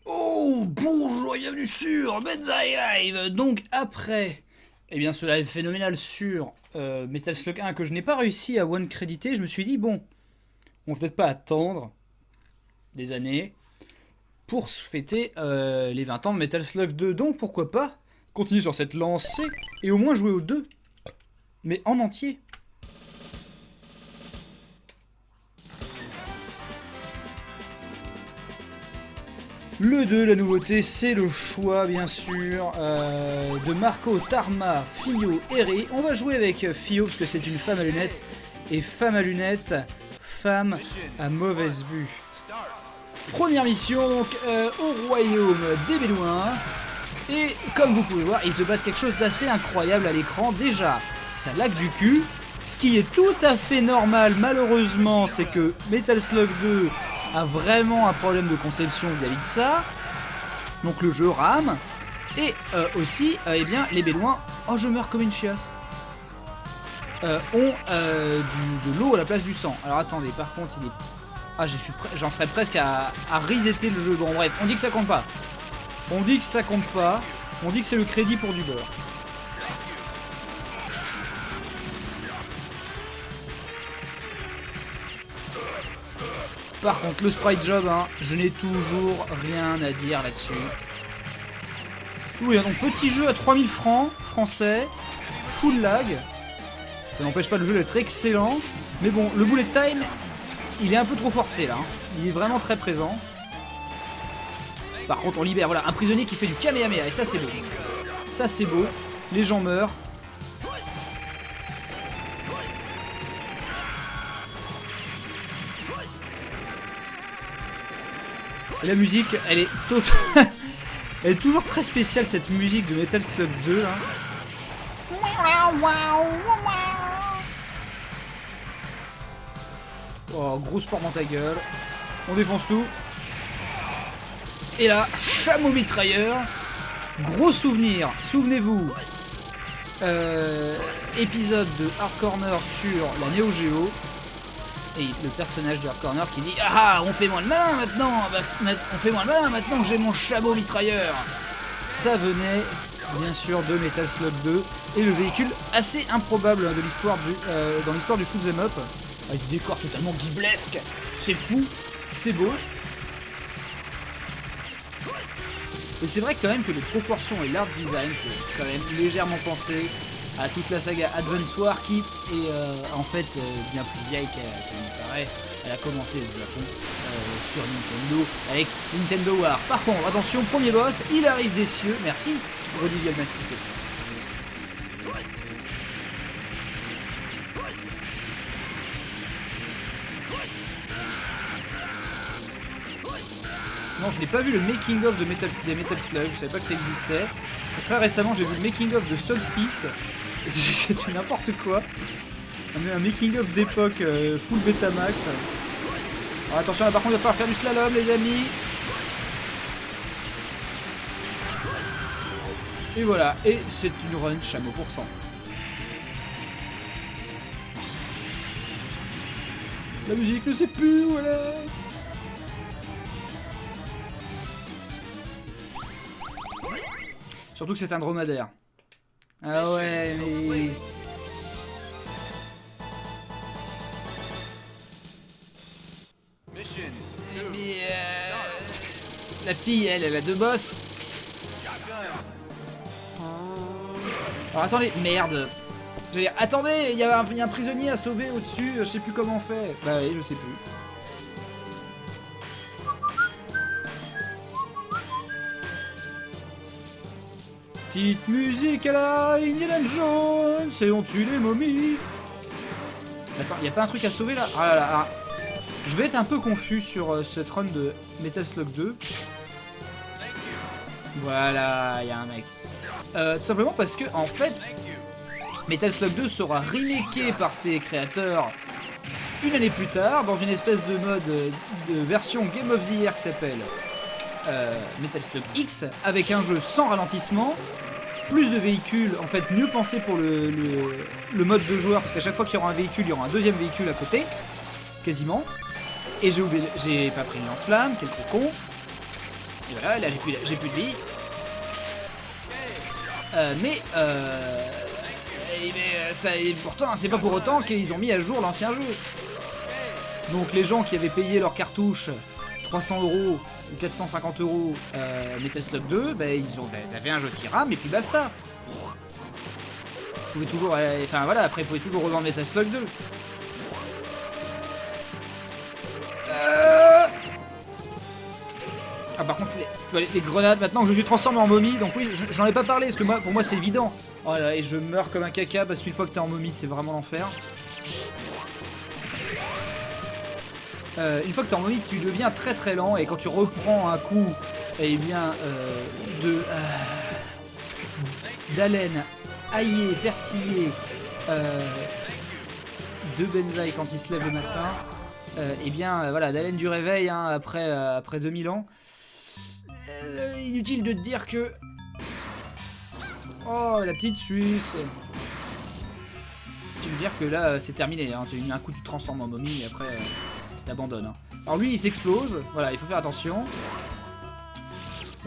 Oh, bonjour et bienvenue sur Benzaï Live. Donc après, eh bien ce live phénoménal sur Metal Slug 1 que je n'ai pas réussi à one-créditer, je me suis dit bon, on va peut-être pas attendre des années pour fêter les 20 ans de Metal Slug 2. Donc pourquoi pas continuer sur cette lancée et au moins jouer aux deux, mais en entier. Le 2, la nouveauté, c'est le choix, bien sûr, de Marco, Tarma, Fio et Ri. On va jouer avec Fio, parce que c'est une femme à lunettes. Et femme à lunettes, femme à mauvaise vue. Première mission, donc, au royaume des Bédouins. Et comme vous pouvez voir, il se passe quelque chose d'assez incroyable à l'écran. Déjà, ça lag du cul. Ce qui est tout à fait normal, malheureusement, c'est que Metal Slug 2... a vraiment un problème de conception vis-à-vis de ça. Donc le jeu rame. Et aussi, eh bien, les Bédouins, oh je meurs comme une chiasse, ont de l'eau à la place du sang. Alors attendez, par contre, il est... Ah, j'en serais presque à resetter le jeu. Bon bref, on dit que ça compte pas. On dit que ça compte pas. On dit que c'est le crédit pour du beurre. Par contre, le sprite job, hein, je n'ai toujours rien à dire là-dessus. Oui, donc petit jeu à 3000 francs, français, full lag. Ça n'empêche pas le jeu d'être excellent. Mais bon, le bullet time, il est un peu trop forcé là. Hein. Il est vraiment très présent. Par contre, on libère, voilà, un prisonnier qui fait du kamehameha. Et ça, c'est beau. Ça, c'est beau. Les gens meurent. Et la musique, elle est elle est toujours très spéciale, cette musique de Metal Slug 2. Hein. Oh, gros sport dans ta gueule. On défonce tout. Et là, chameau mitrailleur. Gros souvenir, souvenez-vous. Épisode de Hard Corner sur la Neo Geo. Et le personnage de Hard Corner qui dit ah, on fait moins le malin maintenant. On fait moins le malin maintenant que j'ai mon chameau mitrailleur. Ça venait bien sûr de Metal Slug 2 et le véhicule assez improbable de l'histoire dans l'histoire du shoot'em up, avec du décor totalement ghiblesque. C'est fou, c'est beau. Et c'est vrai quand même que les proportions et l'art design faut quand même légèrement penser à toute la saga Advance War qui est en fait bien plus vieille qu'elle me paraît. Elle a commencé au Japon sur Nintendo avec Nintendo War. Par contre, attention, premier boss, il arrive des cieux. Merci, Olivier le mastiqué. Non, je n'ai pas vu le making of des Metal Slug, je savais pas que ça existait. Très récemment, j'ai vu le making of de Solstice. C'était n'importe quoi. Un making of d'époque full Betamax. Alors attention, là par contre il va falloir faire du slalom les amis. Et voilà, et c'est une run chameau pour cent. La musique ne sait plus où elle est. Surtout que c'est un dromadaire. Ah ouais, mais... La fille, elle a deux boss. Alors attendez, merde. J'allais dire, attendez, il y a un prisonnier à sauver au-dessus, je sais plus comment on fait. Bah oui, je sais plus. Petite musique à la Indiana Jones, et on tue les momies. Attends, y a pas un truc à sauver là? Ah là là, ah. Je vais être un peu confus sur cette run de Metal Slug 2. Voilà, y a un mec. Tout simplement parce que, en fait, Metal Slug 2 sera remaké par ses créateurs une année plus tard, dans une espèce de mode de version Game of the Year qui s'appelle Metal Slug X, avec un jeu sans ralentissement, plus de véhicules, en fait mieux pensé pour le mode de joueur, parce qu'à chaque fois qu'il y aura un véhicule, il y aura un deuxième véhicule à côté, quasiment. Et j'ai pas pris une lance-flamme, quel gros con. Et voilà, là j'ai plus de vie. Pourtant, c'est pas pour autant qu'ils ont mis à jour l'ancien jeu. Donc les gens qui avaient payé leur cartouche 300 € ou 450 € Metal Slug 2, bah, ils avaient un jeu qui rame et puis basta. Vous pouvez toujours, enfin voilà, après vous pouvez toujours revendre Metal Slug 2. Ah par contre, tu vois, les grenades, maintenant que je suis transformé en momie, donc oui, j'en ai pas parlé, parce que pour moi c'est évident. Oh là là, et je meurs comme un caca, parce qu'une fois que t'es en momie, c'est vraiment l'enfer. Une fois que t'es en momie, tu deviens très très lent, et quand tu reprends un coup, eh bien, d'haleine aillée, persillée, de Benzaï quand il se lève le matin, et bien, voilà, d'haleine du réveil, hein, après 2000 ans. Inutile de te dire que... Oh, la petite Suisse. Tu veux dire que là, c'est terminé, hein. Tu as eu un coup, tu te transformes en momie, et après, t'abandonnes. Hein. Alors lui, il s'explose. Voilà, il faut faire attention.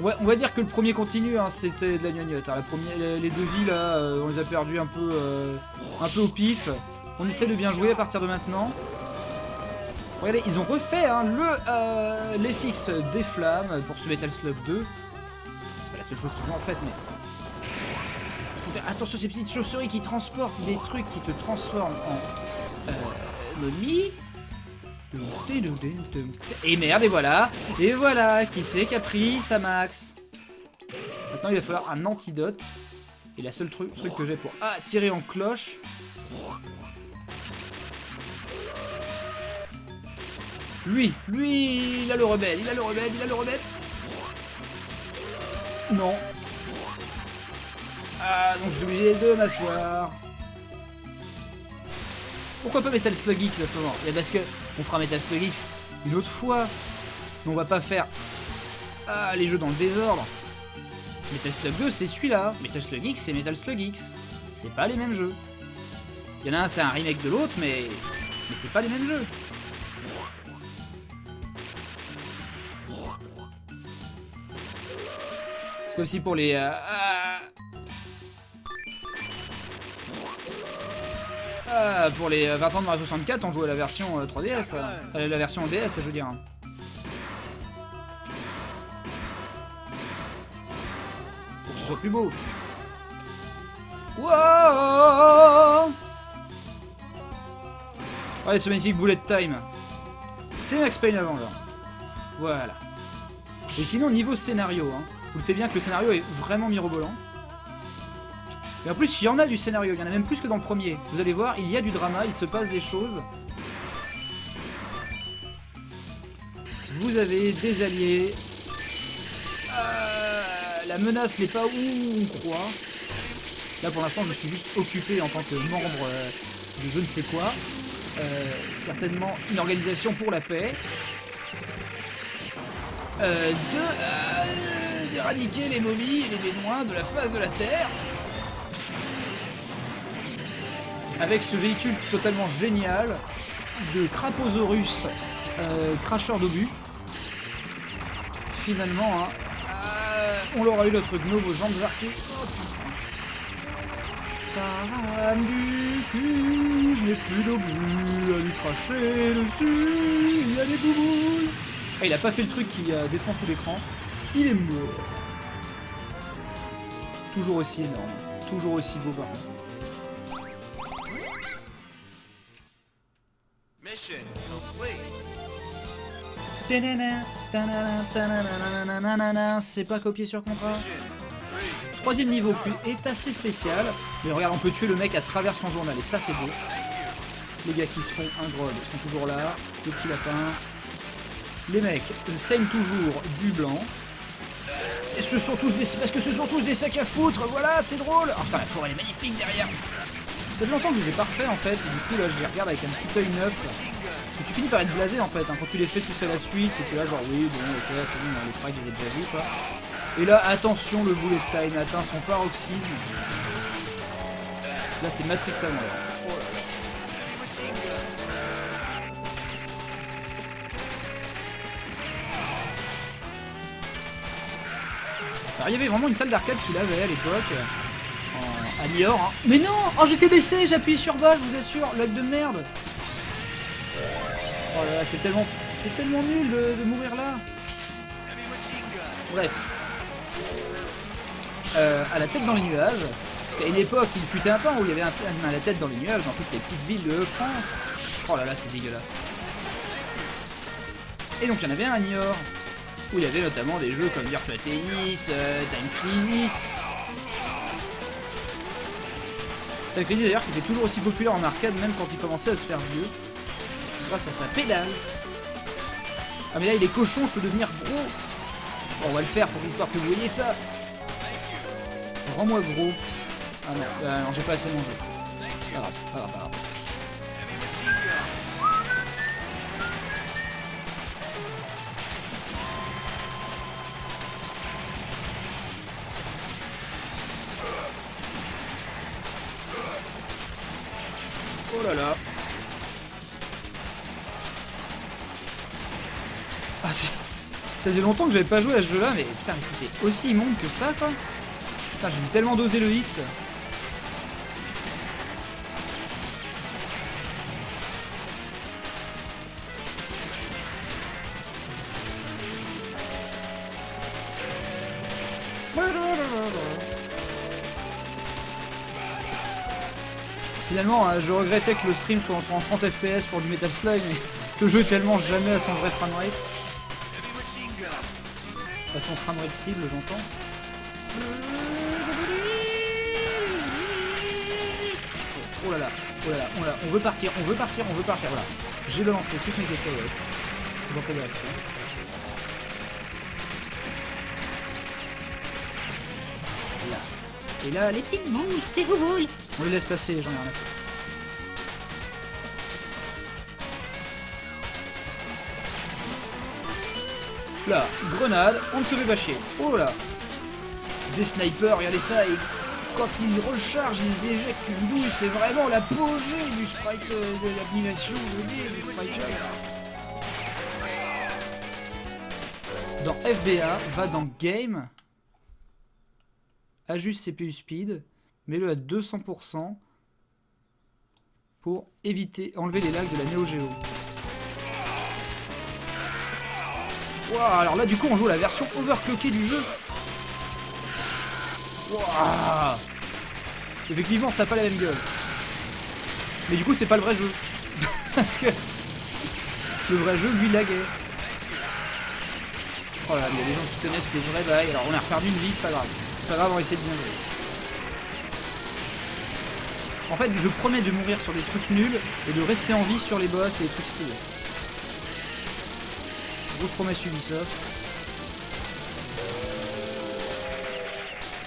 On va dire que le premier continu, hein, c'était de la gnognotte. Hein. Les deux vies, là, on les a perdus un peu au pif. On essaie de bien jouer à partir de maintenant. Regardez, ils ont refait hein, les fixes des flammes pour ce Metal Slug 2. C'est pas la seule chose qu'ils ont en fait, mais... Faut faire attention à ces petites chauves-souris qui transportent des trucs qui te transforment en momie. Et merde, et voilà. Et voilà, qui c'est qui a pris sa max. Maintenant, il va falloir un antidote. Et la seule truc que j'ai pour tirer en cloche... Lui, il a le rebelle, il a le rebelle. Non. Ah, donc je suis obligé de m'asseoir. Pourquoi pas Metal Slug X à ce moment? Et parce que on fera Metal Slug X une autre fois. On va pas faire les jeux dans le désordre. Metal Slug 2 c'est celui-là. Metal Slug X c'est Metal Slug X. C'est pas les mêmes jeux. Il y en a un c'est un remake de l'autre mais c'est pas les mêmes jeux. C'est comme si pour les... pour les 20 ans de Mario 64, on jouait la version 3DS, la version DS, je veux dire. Pour que ce soit plus beau. Wow! Allez, ce magnifique bullet time. C'est Max Payne avant, là. Voilà. Et sinon, niveau scénario, hein, vous notez bien que le scénario est vraiment mirobolant. Et en plus, il y en a du scénario, il y en a même plus que dans le premier. Vous allez voir, il y a du drama, il se passe des choses. Vous avez des alliés. La menace n'est pas où on croit. Là, pour l'instant, je suis juste occupé en tant que membre de je ne sais quoi. Certainement une organisation pour la paix. D'éradiquer les momies et les bédouins de la face de la Terre. Avec ce véhicule totalement génial de Craposaurus cracheur d'obus. Finalement, hein, on l'aura eu notre gnome aux jambes arquées. Oh putain. Ça rame du cul, je n'ai plus d'obus à lui cracher dessus, il y a des boubouilles. Il a pas fait le truc qui défonce tout l'écran. Il est mort. Toujours aussi énorme, toujours aussi beau par contre. C'est pas copié sur contrat. Troisième niveau est assez spécial. Mais regarde, on peut tuer le mec à travers son journal. Et ça, c'est beau. Les gars qui se font un grog sont toujours là. Les petits lapins. Les mecs saignent toujours du blanc. Et ce sont tous des... Parce que ce sont tous des sacs à foutre. Voilà, c'est drôle. Oh putain, la forêt est magnifique derrière. Ça fait longtemps que je les ai pas refaits en fait. Du coup, là, je les regarde avec un petit œil neuf. Et tu finis par être blasé en fait, hein, quand tu les fais tous à la suite, et que là genre oui, bon, ok, c'est bon, les sprites j'avais déjà vu quoi. Et là, attention, le bullet time atteint son paroxysme. Là, c'est Matrix avant là. Oh là là. Alors il y avait vraiment une salle d'arcade qu'il avait à l'époque, à Niort. Hein. Mais non, oh j'étais blessé, j'ai appuyé sur bas, je vous assure, lag de merde. Oh là là, c'est tellement nul de mourir là. Bref. À la tête dans les nuages. Parce qu'à une époque, il fut un temps où il y avait à la tête dans les nuages dans toutes les petites villes de France. Oh là là, c'est dégueulasse. Et donc il y en avait un à Niort, où il y avait notamment des jeux comme Virtua Tennis, Time Crisis. Time Crisis d'ailleurs qui était toujours aussi populaire en arcade même quand il commençait à se faire vieux. Grâce à sa pédale. Ah mais là il est cochon, je peux devenir gros. Bon, on va le faire pour l'histoire que vous voyez ça. Rends-moi gros. Ah non, non j'ai pas assez mangé. Pas grave, pas grave, pas grave. Oh là là. Ah ça faisait longtemps que j'avais pas joué à ce jeu là, mais putain mais c'était aussi immonde que ça quoi. Putain j'ai dû tellement doser le X. Finalement, je regrettais que le stream soit en 30 FPS pour du Metal Slug, mais le jeu est tellement jamais à son vrai framerate. À son framerate cible, j'entends. Oh là là, oh là là, oh là là, on veut partir, voilà. J'ai lancé toutes mes cacahuètes dans cette direction. Là. Et là, les petites boules, les boules. On les laisse passer, j'en ai rien à faire. Là, grenade, on ne se fait pas chier. Oh là. Des snipers, regardez ça, et quand ils rechargent, ils éjectent une boule, c'est vraiment l'apogée du sprite, de l'animation du sprite. Dans FBA, va dans Game, ajuste CPU Speed, mets-le à 200% pour enlever les lags de la Neo Geo. Wow, alors là du coup on joue la version overclockée du jeu. Wow. Effectivement ça n'a pas la même gueule. Mais du coup c'est pas le vrai jeu. Parce que le vrai jeu lui laguait. Oh là, il y a des gens qui connaissent les vrais bails. Alors on a perdu une vie, c'est pas grave. C'est pas grave, on va essayer de bien jouer. En fait, je promets de mourir sur des trucs nuls et de rester en vie sur les boss et les trucs stylés. Grosse promesse Ubisoft.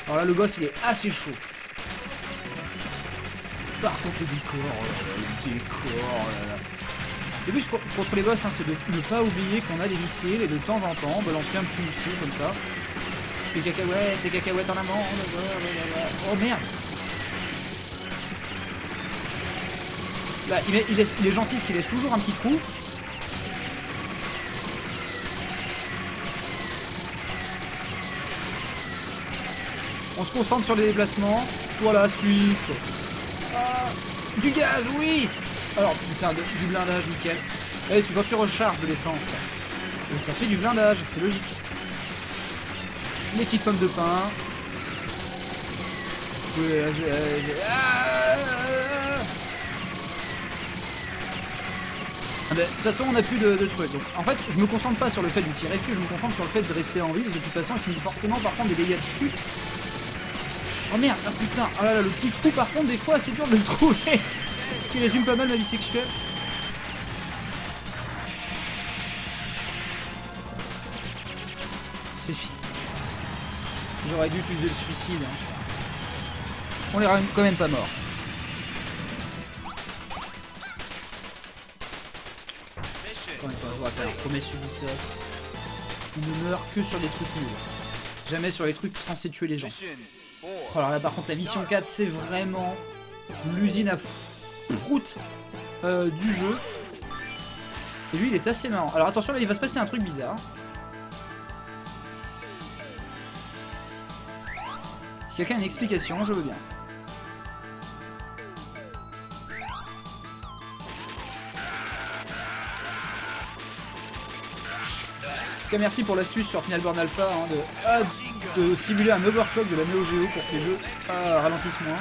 Alors là, le boss, il est assez chaud. Par contre, le décor, Le but contre les boss, hein, c'est de ne pas oublier qu'on a des missiles et de temps en temps, balancer un petit missile comme ça. Des cacahuètes en amont. Oh merde! Là, il est gentil parce qu'il laisse toujours un petit trou. On se concentre sur les déplacements. Voilà, Suisse. Ah, du gaz, oui. Alors, putain, du blindage, nickel. Là, parce que quand tu recharges de l'essence, et ça fait du blindage, c'est logique. Les petites pommes de pain. De toute façon on n'a plus de trucs, donc en fait je me concentre pas sur le fait de tirer dessus, je me concentre sur le fait de rester en vie, parce que de toute façon il finit forcément par prendre des dégâts de chute. Oh merde, ah putain, oh là là, le petit trou par contre des fois c'est dur de le trouver, ce qui résume pas mal ma vie sexuelle. C'est fini. J'aurais dû utiliser le suicide. Hein. On est quand même pas mort. Encore une fois, je vous rappelle, promesse Ubisoft. On ne meurt que sur des trucs nuls. Jamais sur les trucs censés tuer les gens. Oh, alors là par contre la mission 4 c'est vraiment l'usine à prout du jeu. Et lui il est assez marrant. Alors attention là il va se passer un truc bizarre. Si quelqu'un a une explication, je veux bien. En tout cas, merci pour l'astuce sur Final Burn Alpha hein, de simuler un overclock de la Neo Geo pour que les jeux ralentissent moins.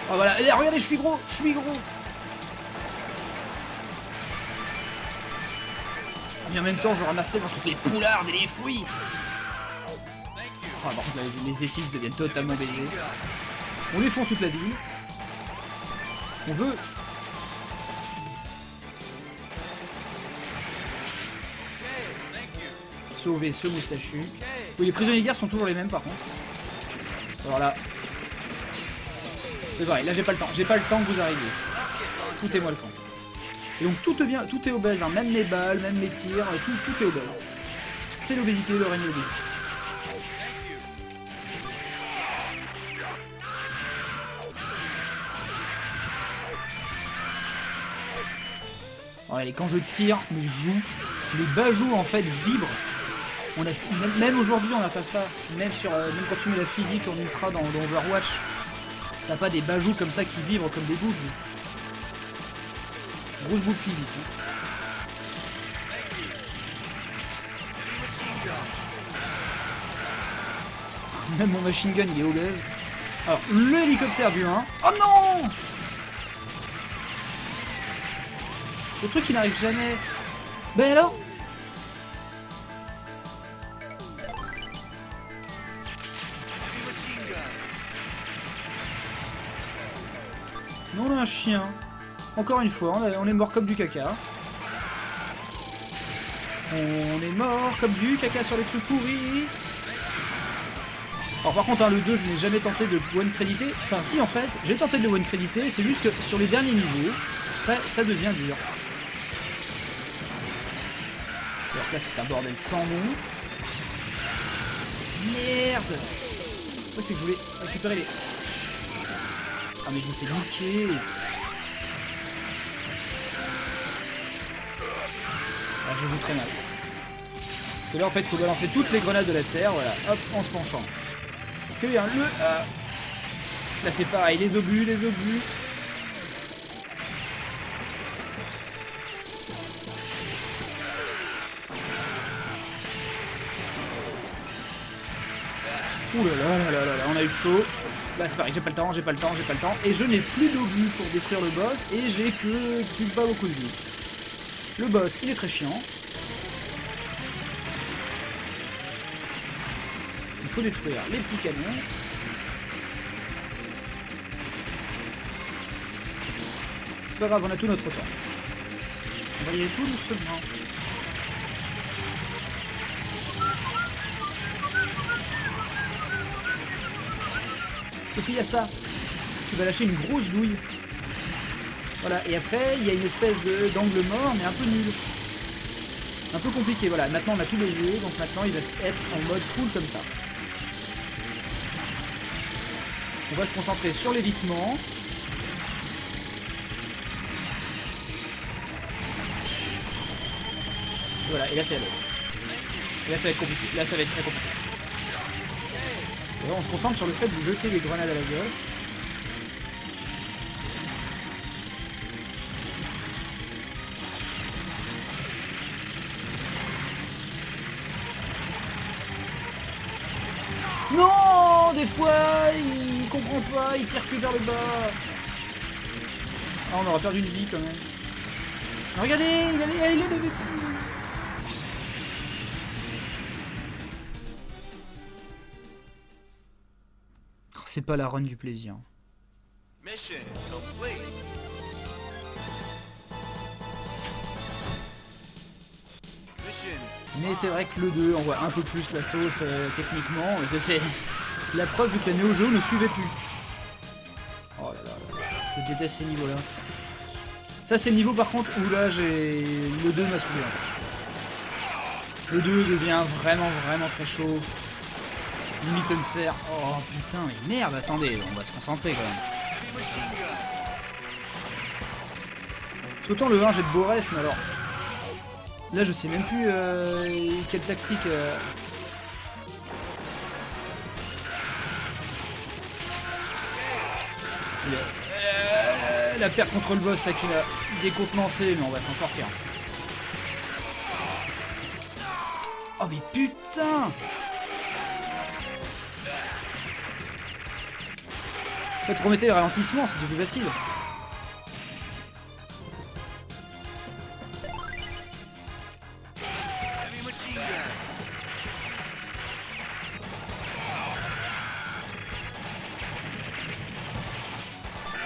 Oh voilà, et regardez, je suis gros. Et en même temps, je ramasse tellement toutes les poulardes et les fruits. Oh, par contre, là, les FX deviennent totalement baisés. On défonce toute la ville. On veut... sauver ce moustachu. Oui, les prisonniers de guerre sont toujours les mêmes par contre. Alors là... c'est vrai, là j'ai pas le temps. J'ai pas le temps que vous arriviez. Foutez-moi le camp. Et donc tout est obèse, hein. Même mes balles, même mes tirs, tout est obèse. C'est l'obésité, le règne de l'obésité. Ouais, et quand je tire, mes joues, les bas-joues en fait vibrent. Même aujourd'hui on n'a pas ça. Même quand tu mets la physique en ultra dans Overwatch, t'as pas des bas-joues comme ça qui vibrent comme des boules. Grosse boule physique. Hein. Même mon machine gun il est obèse. Alors, l'hélicoptère du 1. Oh non! Le truc qui n'arrive jamais. Ben alors? Non, on a un chien. Encore une fois, on est mort comme du caca. On est mort comme du caca sur les trucs pourris. Alors par contre, hein, le 2, je n'ai jamais tenté de one créditer. Enfin si, en fait, j'ai tenté de le one créditer. C'est juste que sur les derniers niveaux, ça devient dur. Alors là, c'est un bordel sans nom. Merde! Le truc, c'est que je voulais récupérer les... Ah mais je me fais niquer. Alors je joue très mal. Parce que là en fait il faut balancer toutes les grenades de la terre, voilà, hop, en se penchant. Parce que bien, là c'est pareil, les obus. Ouh là là, on a eu chaud. Là c'est pareil, j'ai pas le temps. Et je n'ai plus d'obus pour détruire le boss. Et j'ai que pas beaucoup de vie. Le boss, il est très chiant. Il faut détruire les petits canons. C'est pas grave, on a tout notre temps. On va y aller tout doucement. Et puis il y a ça, qui va lâcher une grosse douille. Voilà, et après il y a une espèce d'angle mort, mais un peu nul. Un peu compliqué, voilà. Maintenant on a tout baisé, donc maintenant il va être en mode full comme ça. On va se concentrer sur l'évitement. Voilà, et là c'est à l'aide. Et là ça va être compliqué, là ça va être très compliqué. Et là, on se concentre sur le fait de lui jeter les grenades à la gueule. Non, des fois, il comprend pas, il tire que vers le bas. Ah, on aura perdu une vie quand même. Regardez, il avait plus. C'est pas la run du plaisir. Mais c'est vrai que le 2, on voit un peu plus la sauce techniquement. C'est la preuve que la Neo Geo ne suivait plus. Oh là là, je déteste ces niveaux-là. Ça, c'est le niveau par contre où là, le 2 m'a saoulé. Le 2 devient vraiment très chaud. Limite le faire. Oh putain, mais merde, attendez, on va se concentrer quand même. Parce qu'autant le 1, j'ai de beaux restes, mais alors. Là, je sais même plus quelle tactique facile. La perte contre le boss là qui m'a décontenancé, mais on va s'en sortir. Oh mais putain! En fait, remettez les ralentissements, c'était plus facile.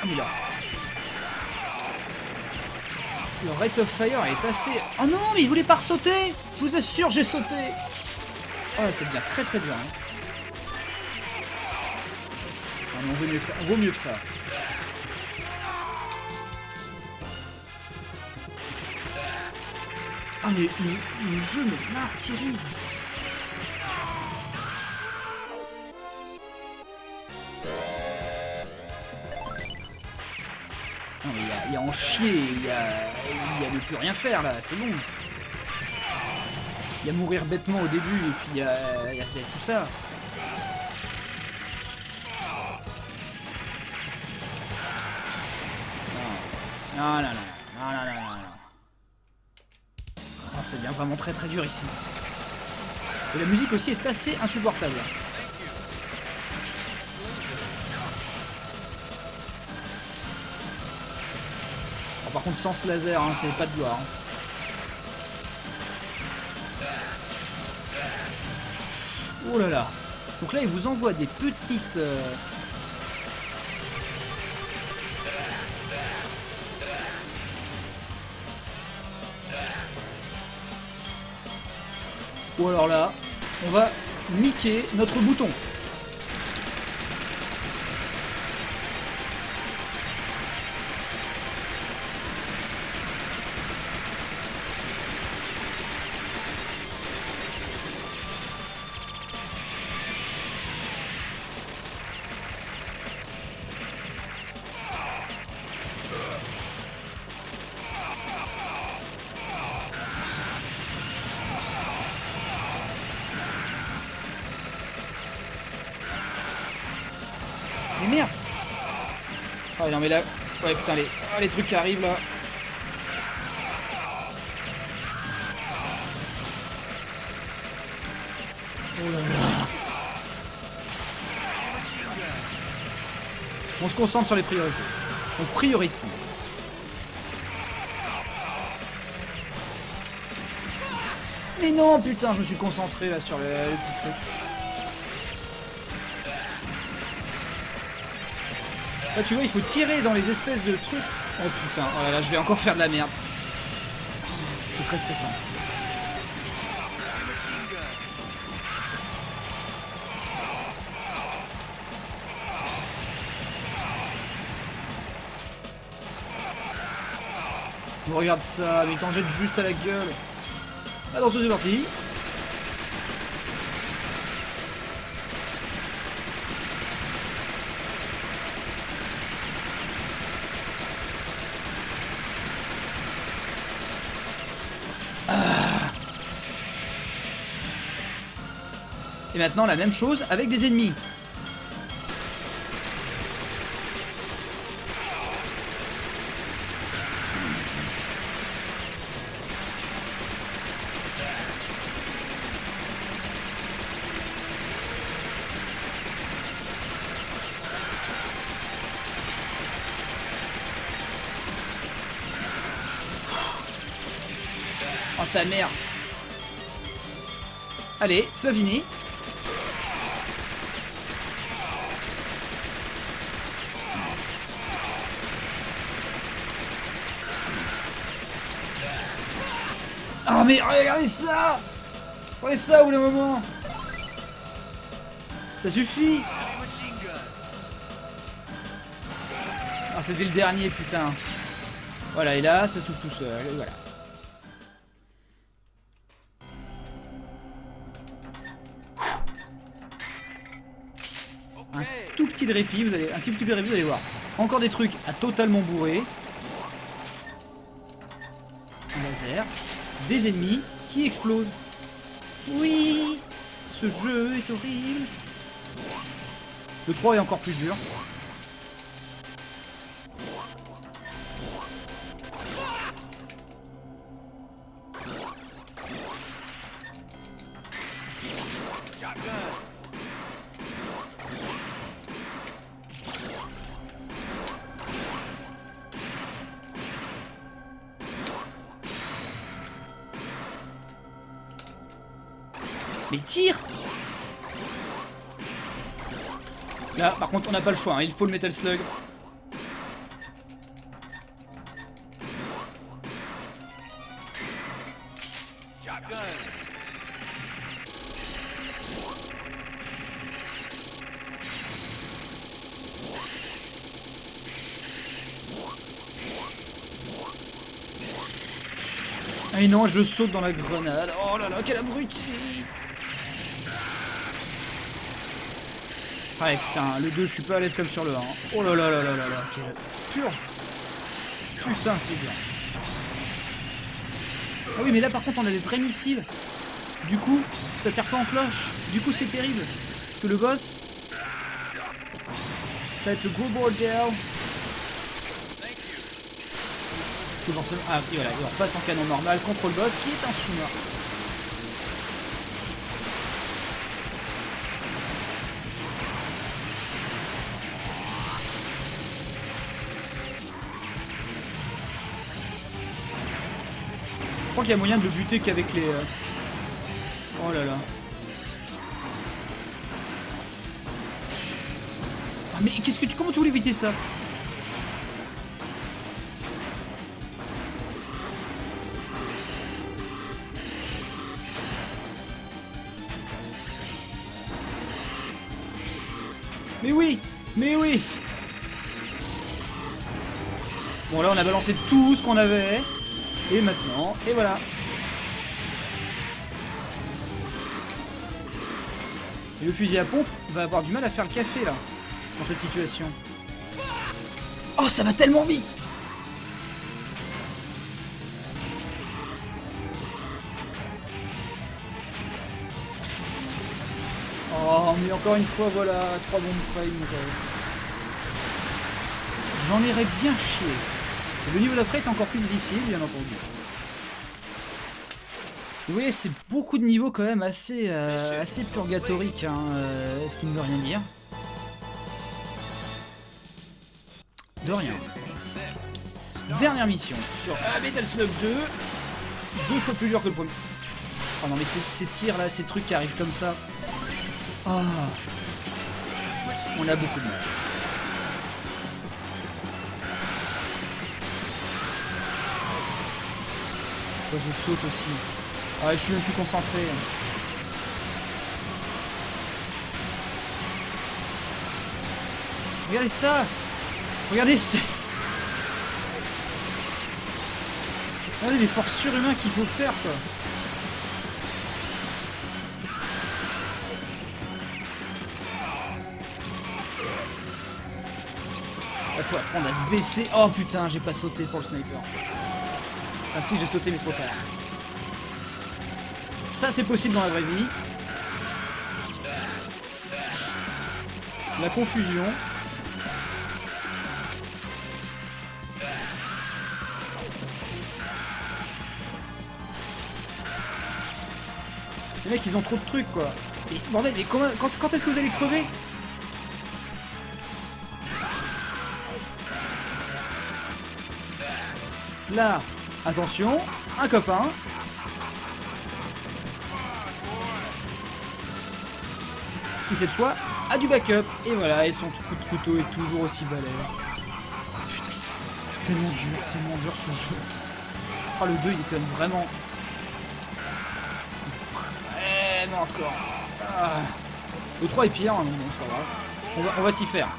Ah mais là... Le Rate of Fire est assez... Oh non, mais il voulait pas ressauter! Je vous assure, j'ai sauté! Oh, ça devient très très dur. Hein. Ah, mais on vaut mieux que ça. On vaut mieux que ça. Ah, mais le jeu me martyrise. Non, mais il y a en chier, il y a ne plus rien faire là, c'est bon. Il y a mourir bêtement au début et puis il y a tout ça. Non, non, non, non, non, non, non, non. Oh, ça devient vraiment très très dur ici. Et la musique aussi est assez insupportable. Alors, par contre, sans ce laser, hein, c'est pas de gloire. Hein. Oh là là. Donc là, il vous envoie des petites... Ou alors là, on va niquer notre bouton. Mais merde! Oh non mais là... Ouais putain les trucs qui arrivent là. Oh là là. On se concentre sur les priorités. On priorise. Mais non putain, je me suis concentré là sur le petit truc. Là tu vois, il faut tirer dans les espèces de trucs. Oh putain, oh là là, je vais encore faire de la merde. C'est très stressant. Oh, regarde ça, mais il t'en jette juste à la gueule. Alors c'est parti. Et maintenant la même chose avec des ennemis. Oh ta mère. Allez, c'est fini. Ah mais regardez ça! Regardez ça au bout d'un moment! Ça suffit! Ah c'était le dernier putain! Voilà et là ça s'ouvre tout seul, et voilà. Un tout petit de répit, vous allez. Un petit peu de répit, vous allez voir. Encore des trucs à totalement bourrer. Un laser. Des ennemis qui explosent. Oui, ce jeu est horrible. Le 3 est encore plus dur. Mais tire! Là, par contre, on n'a pas le choix, hein. Il faut le Metal Slug. Ah non, je saute dans la grenade. Oh là là, quel abruti! Ah putain, le 2, je suis pas à l'aise comme sur le 1. Oh là là là là là là, quelle purge! Putain, c'est bien. Ah oui, mais là par contre, on a des vrais missiles. Du coup, ça tire pas en cloche. Du coup, c'est terrible. Parce que le boss, ça va être le gros bordel. Forcément... Ah si voilà, il repasse en canon normal contre le boss qui est un sous-marin. Je crois qu'il y a moyen de le buter qu'avec les... Oh là là. Ah mais qu'est-ce que tu... Comment tu voulais éviter ça? Mais oui! Mais oui! Bon là on a balancé tout ce qu'on avait. Et maintenant, et voilà. Et le fusil à pompe va avoir du mal à faire le café là, dans cette situation. Oh ça va tellement vite! Oh mais encore une fois voilà, 3 bombes frame. J'en irais bien chier. Et le niveau d'après est encore plus difficile, bien entendu. Vous voyez, c'est beaucoup de niveaux quand même assez, assez purgatoriques, hein, ce qui ne veut rien dire. De rien. Dernière mission sur Metal Slug 2. 2 fois plus dur que le premier. Oh non mais ces tirs là, ces trucs qui arrivent comme ça. Oh. On a beaucoup de mal. Moi je saute aussi. Ah, je suis même plus concentré. Regardez ça! Regardez ça! Regardez l'effort surhumain qu'il faut faire quoi! Il faut apprendre à se baisser. Oh putain, j'ai pas sauté pour le sniper. Ah si, j'ai sauté mais trop tard. Ça c'est possible dans la vraie vie. La confusion. Les mecs ils ont trop de trucs quoi. Mais bordel, mais comment, quand est-ce que vous allez crever? Là, attention, un copain. Qui cette fois a du backup. Et voilà, et son coup de couteau est toujours aussi balèze. Oh putain, tellement dur ce jeu. Oh le 2 il est quand même vraiment... Vraiment hardcore. Ah. Le 3 est pire, hein, non, c'est pas grave. On va s'y faire.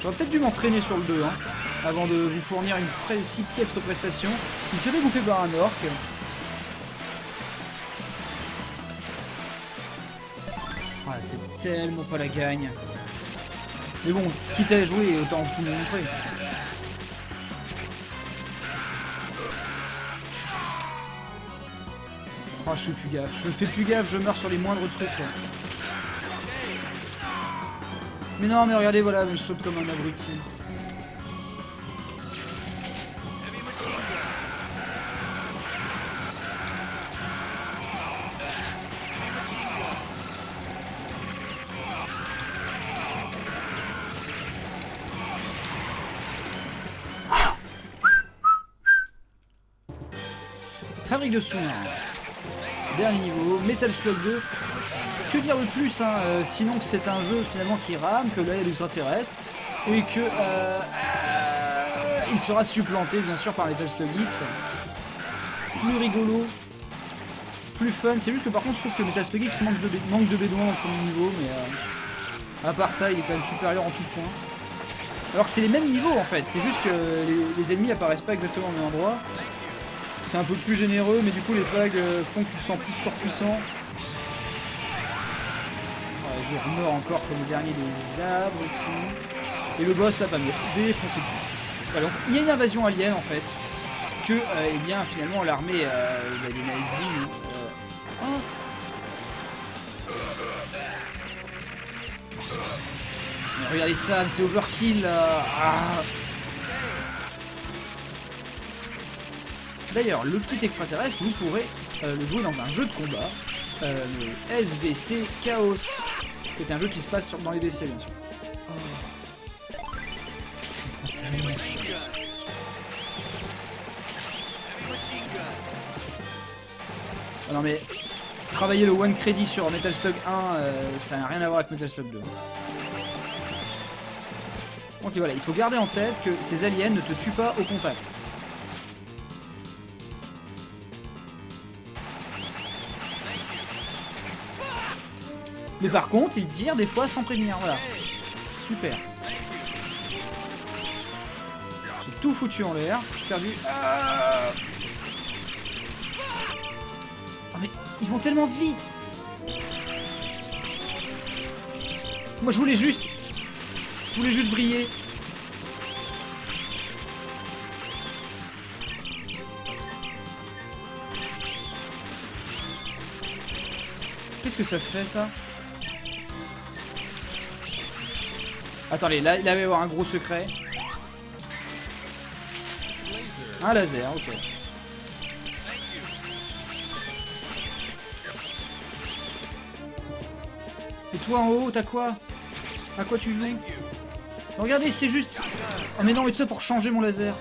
J'aurais peut-être dû m'entraîner sur le 2, hein, avant de vous fournir une si piètre prestation. Il serait bouffé par un orc. Ah, c'est tellement pas la gagne. Mais bon, quitte à jouer, autant tout vous montrer. Oh, je fais plus gaffe. Je fais plus gaffe, je meurs sur les moindres trucs. Là. Mais non, mais regardez, voilà, je saute comme un abruti. Fabrique de sous-marins. Dernier niveau, Metal Slug 2. Que dire de plus, hein, sinon que c'est un jeu finalement qui rame, que là il y a des extraterrestres, et que il sera supplanté bien sûr par Metal Slug X. Plus rigolo, plus fun, c'est juste que par contre je trouve que Metal Slug X manque de bédouins au premier niveau, mais à part ça il est quand même supérieur en tout point. Alors que c'est les mêmes niveaux en fait, c'est juste que les ennemis apparaissent pas exactement au même endroit. C'est un peu plus généreux, mais du coup les vagues font que tu te sens plus surpuissant. Ouais, je remeurs encore comme le dernier des abrutis. Et le boss là pas mieux, défoncé le cul. Voilà, donc il y a une invasion alien en fait, que eh bien finalement l'armée des nazis... Oh. Mais regardez ça, c'est overkill là. Ah. D'ailleurs, le petit extraterrestre, vous pourrez le jouer dans un jeu de combat, le SVC Chaos, qui est un jeu qui se passe dans les WC bien sûr. Oh. Oh non mais, travailler le one credit sur Metal Slug 1, ça n'a rien à voir avec Metal Slug 2. Donc voilà, il faut garder en tête que ces aliens ne te tuent pas au contact. Mais par contre, ils tirent des fois sans prévenir, voilà. Super. J'ai tout foutu en l'air, j'ai perdu... Oh mais ils vont tellement vite. Moi je voulais juste briller. Qu'est-ce que ça fait ça? Attendez, là il va y avoir un gros secret. Un laser, ok. Et toi en haut, t'as quoi? À quoi tu joues? Regardez, c'est juste... Oh mais non, mais tout ça pour changer mon laser.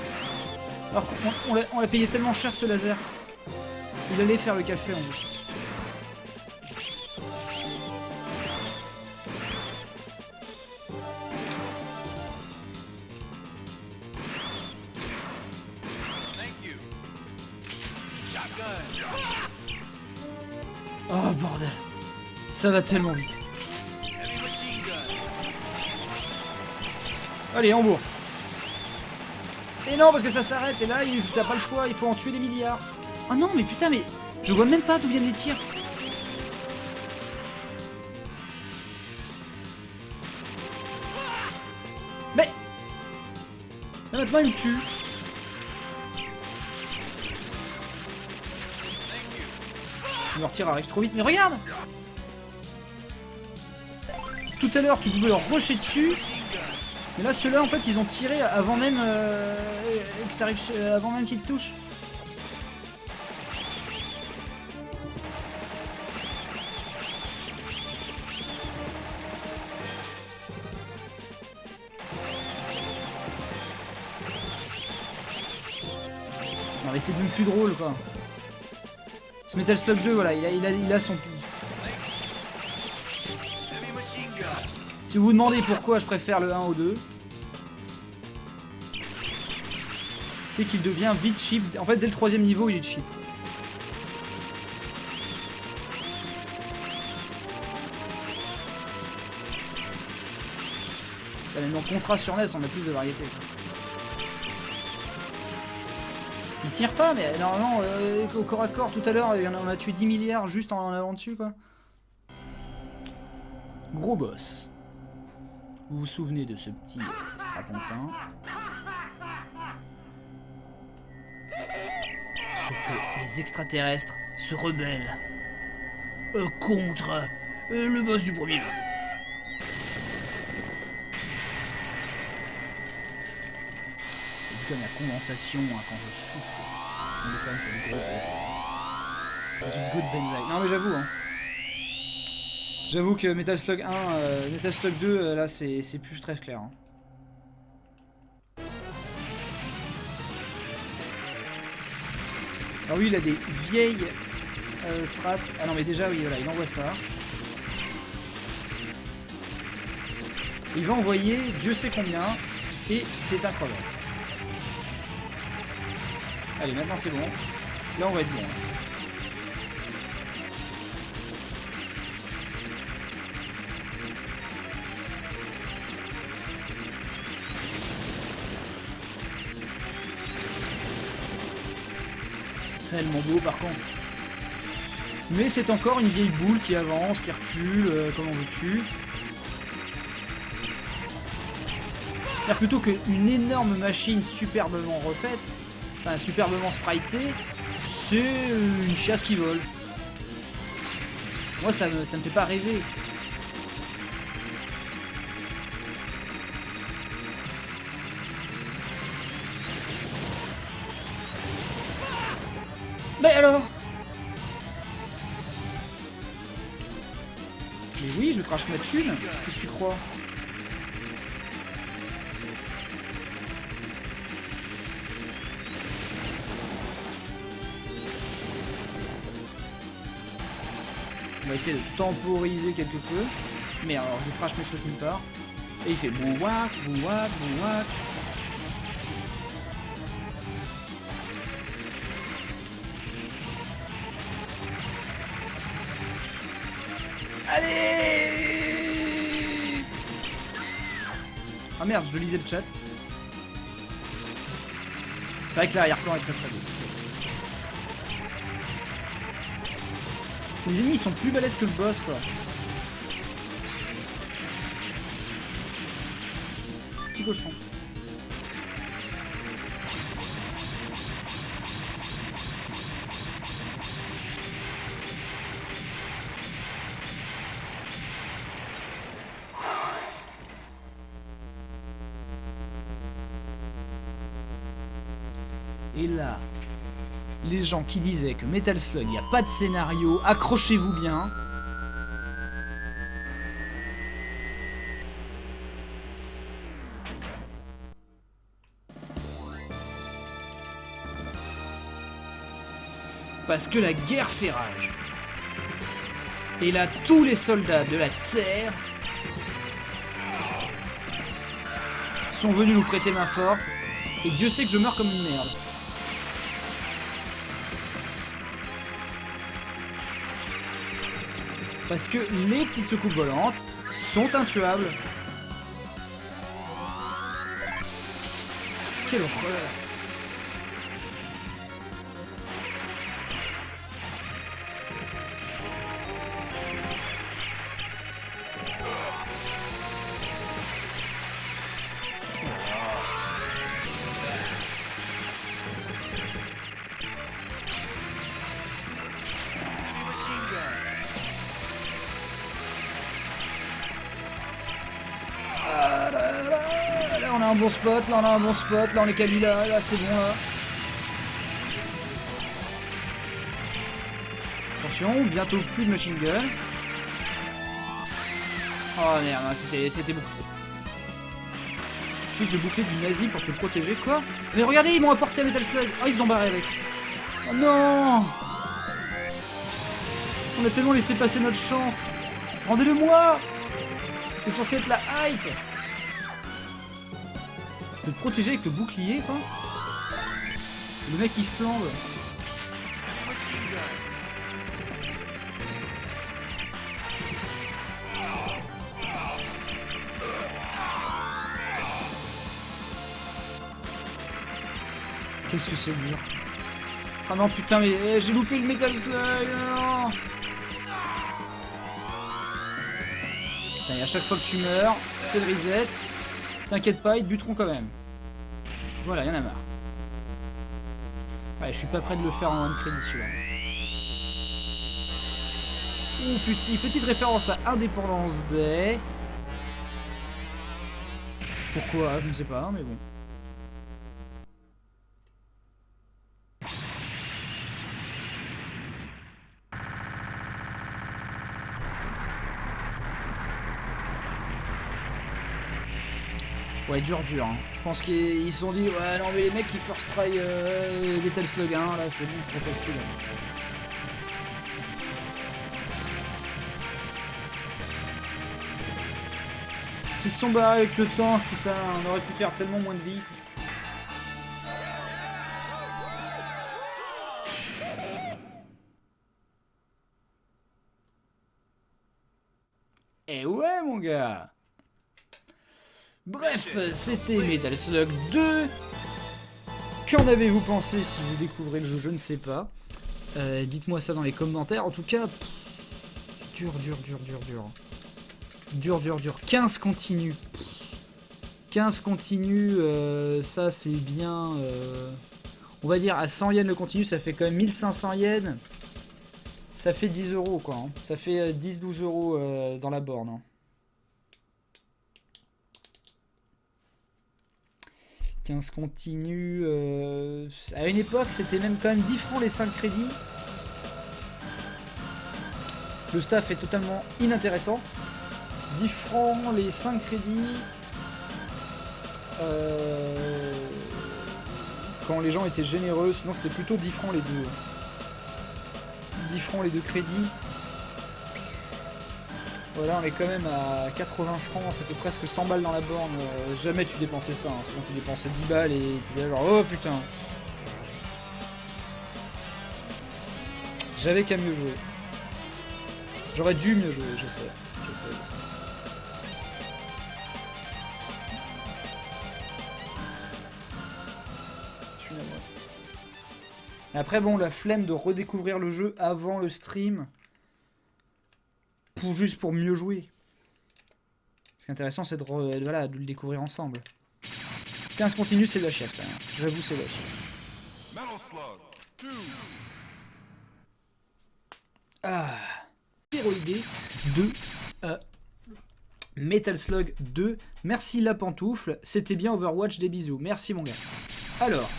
Alors qu'on l'a payé tellement cher ce laser. Il allait faire le café en plus. Oh bordel. Ça va tellement vite. Allez, en bourre. Et non, parce que ça s'arrête, et là, t'as pas le choix, il faut en tuer des milliards. Oh non, mais putain, mais je vois même pas d'où viennent les tirs. Mais là, maintenant, il me tue. Leur tir arrive trop vite, mais regarde. Tout à l'heure, tu pouvais leur rusher dessus. Mais là, ceux-là, en fait, ils ont tiré avant même avant même qu'ils te touchent. Non mais c'est même plus drôle quoi. Ce Metal Slug 2, voilà, il a son... Si vous vous demandez pourquoi je préfère le 1 au 2, c'est qu'il devient vite cheap. En fait, dès le 3e niveau, il est cheap. Là, même en contraste sur NES, on a plus de variété. Il tire pas, mais normalement, au corps à corps, tout à l'heure, on a tué 10 milliards juste en allant dessus, quoi. Gros boss. Vous vous souvenez de ce petit strapontin? Sauf que les extraterrestres se rebellent contre le boss du premier jeu. C'est comme la condensation hein, quand je souffle. On est quand même sur le gros petite goutte benzaï. Non mais j'avoue hein. J'avoue que Metal Slug 1, Metal Slug 2, là c'est plus très clair. Hein. Alors lui il a des vieilles strat. Ah non mais déjà oui voilà, il envoie ça. Il va envoyer Dieu sait combien. Et c'est incroyable. Allez maintenant c'est bon. Là on va être bon. Tellement beau par contre. Mais c'est encore une vieille boule qui avance, qui recule, comment veux-tu. C'est plutôt qu'une énorme machine superbement refaite, enfin superbement spritée, c'est une chiasse qui vole. Moi ça me fait pas rêver. Mais alors? Mais oui, je crache ma thune. Qu'est-ce que tu crois? On va essayer de temporiser quelque peu. Mais alors, je crache mes trucs nulle part. Et il fait bouwac, bouwac, bouwac. Allez! Ah merde, je lisais le chat. C'est vrai que l'arrière-plan est très très beau. Les ennemis sont plus balèzes que le boss quoi. Petit cochon. Et là, les gens qui disaient que Metal Slug, il n'y a pas de scénario, accrochez-vous bien. Parce que la guerre fait rage. Et là, tous les soldats de la Terre sont venus nous prêter main forte. Et Dieu sait que je meurs comme une merde. Parce que les petites soucoupes volantes sont intuables. Quelle horreur! Là on a un bon spot, là on a un bon spot, là on est Kalila, là c'est bon là. Attention, bientôt plus de machine gun. Oh merde, c'était beaucoup trop. Juste de boucler du nazi pour te protéger, quoi. Mais regardez, ils m'ont apporté un Metal Slug. Oh, ils ont barré avec. Oh non! On a tellement laissé passer notre chance. Rendez-le-moi! C'est censé être la hype! De te protéger avec le bouclier, quoi. Le mec il flambe. Qu'est-ce que c'est dur. Oh non putain mais j'ai loupé le Metal Slug. Non. Putain, et à chaque fois que tu meurs, c'est le reset. T'inquiète pas, ils te buteront quand même. Voilà, y'en a marre. Ouais, je suis pas prêt de le faire en one crédit celui-là. Oh petite référence à Indépendance Day. Pourquoi? Je ne sais pas, mais bon. Ouais, dur. Hein. Je pense qu'ils se sont dit, ouais, non, mais les mecs qui first try Metal Slug 1, là, c'est bon, c'est trop facile. Ils sont barrés avec le tank, putain, on aurait pu faire tellement moins de vie. Eh ouais mon gars. Bref, c'était Metal Slug 2. Qu'en avez-vous pensé si vous découvrez le jeu? Je ne sais pas. Dites-moi ça dans les commentaires. En tout cas, dur. Dur. 15 continue. 15 continue, ça c'est bien. On va dire à 100 yens le continu, ça fait quand même 1500 yens. Ça fait 10 € quoi. Hein. Ça fait 10-12 € dans la borne. Hein. 15 continue. À une époque, c'était même quand même 10 francs les 5 crédits. Le staff est totalement inintéressant. 10 francs les 5 crédits. Quand les gens étaient généreux, sinon c'était plutôt 10 francs les deux. 10 francs les deux crédits. Voilà, on est quand même à 80 francs, ça fait presque 100 balles dans la borne. Jamais tu dépensais ça, hein. Souvent tu dépensais 10 balles et tu genre oh putain. J'avais qu'à mieux jouer. J'aurais dû mieux jouer, je sais. Après bon, la flemme de redécouvrir le jeu avant le stream, juste pour mieux jouer. Ce qui est intéressant, c'est de le découvrir ensemble. 15 continue, c'est de la chiasse quand même. J'avoue, c'est de la chiasse. Ah, Héroïdé 2, Metal Slug 2. Merci la pantoufle, c'était bien Overwatch, des bisous. Merci mon gars. Alors.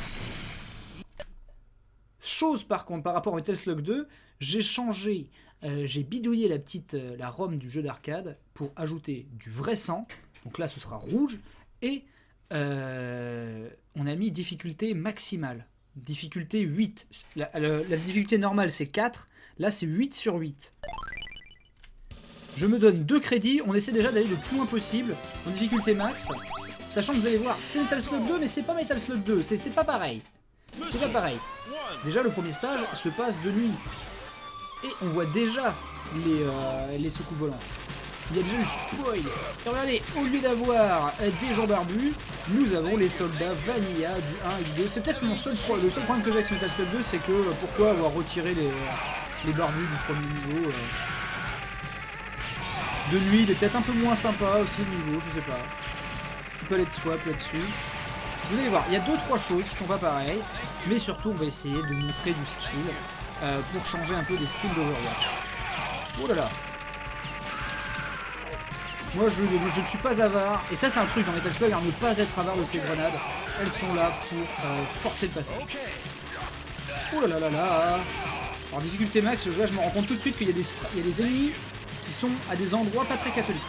Chose par contre par rapport à Metal Slug 2, j'ai changé, j'ai bidouillé la ROM du jeu d'arcade pour ajouter du vrai sang, donc là ce sera rouge, et on a mis difficulté maximale, difficulté 8, la difficulté normale c'est 4, là c'est 8 sur 8. Je me donne 2 crédits, on essaie déjà d'aller le plus loin possible en difficulté max, sachant que vous allez voir, c'est Metal Slug 2 mais c'est pas Metal Slug 2, c'est pas pareil. C'est pas pareil. Déjà le premier stage se passe de nuit. Et on voit déjà les soucoupes volantes. Il y a déjà eu spoil. Et regardez, au lieu d'avoir des gens barbus, nous avons les soldats vanilla du 1 et du 2. C'est peut-être le seul problème que j'ai avec ce Metal Slug 2, c'est que pourquoi avoir retiré les barbus du premier niveau. De nuit, il est peut-être un peu moins sympa aussi le niveau, je sais pas. Petit palette de swap là-dessus. Vous allez voir, il y a 2-3 choses qui sont pas pareilles, mais surtout on va essayer de montrer du skill pour changer un peu des styles d'Overwatch. Oh là là. Moi je ne suis pas avare, et ça c'est un truc dans Metal Slug, ne pas être avare de ces grenades. Elles sont là pour forcer le passage. Oh là là là là. Alors difficulté max, je me rends compte tout de suite qu'il y a des ennemis qui sont à des endroits pas très catholiques.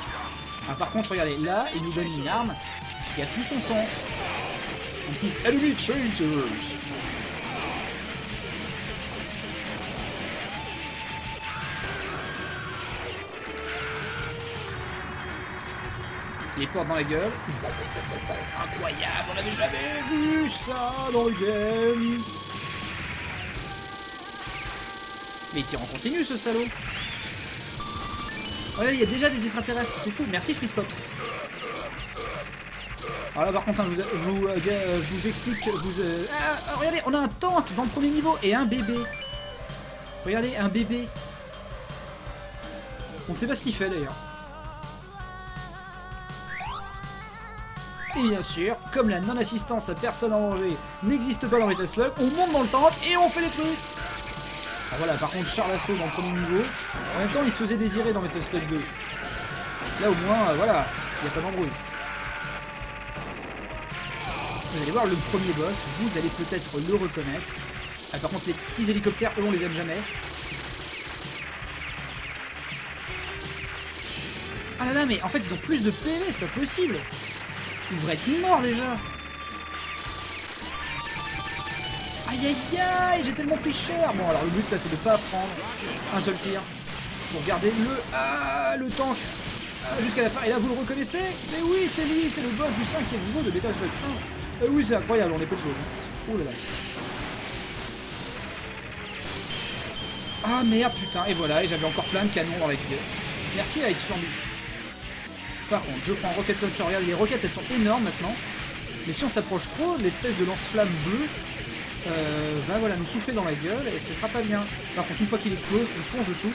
Ah, par contre regardez, là il nous donne une arme qui a tout son sens. Un petit Enemy Chasers. Les portes dans la gueule. Incroyable, on n'avait jamais vu ça dans le game. Mais il tire en continu ce salaud. Ouais, il y a déjà des extraterrestres, c'est fou. Merci Freezepops. Alors là par contre, hein, je vous explique, regardez, on a un tank dans le premier niveau et un bébé. Regardez, un bébé. On ne sait pas ce qu'il fait d'ailleurs. Et bien sûr, comme la non-assistance à personne en danger n'existe pas dans Metal Slug, on monte dans le tank et on fait les trucs. Alors voilà, par contre, Charles Assaut dans le premier niveau, en même temps il se faisait désirer dans Metal Slug 2. Là au moins, voilà, il n'y a pas d'embrouille. Vous allez voir le premier boss, vous allez peut-être le reconnaître. Ah, par contre les petits hélicoptères, eux on les aime jamais. Ah là là, mais en fait ils ont plus de PV, c'est pas possible. Ils devraient être morts déjà. Aïe aïe aïe, j'ai tellement pris cher. Bon alors le but là c'est de pas prendre un seul tir pour garder le tank. jusqu'à la fin. Et là, vous le reconnaissez? Mais oui, c'est lui, c'est le boss du 5e niveau de Metal Slug 1. Oui, c'est incroyable, on est peu de choses. Oh là là. Ah merde, putain, et voilà, et j'avais encore plein de canons dans la gueule. Merci Ice Flamby. Par contre, je prends Rocket Launcher. Regarde, les roquettes, elles sont énormes maintenant. Mais si on s'approche trop, l'espèce de lance-flamme bleu va voilà, nous souffler dans la gueule et ce sera pas bien. Par contre, une fois qu'il explose, on fonce dessous.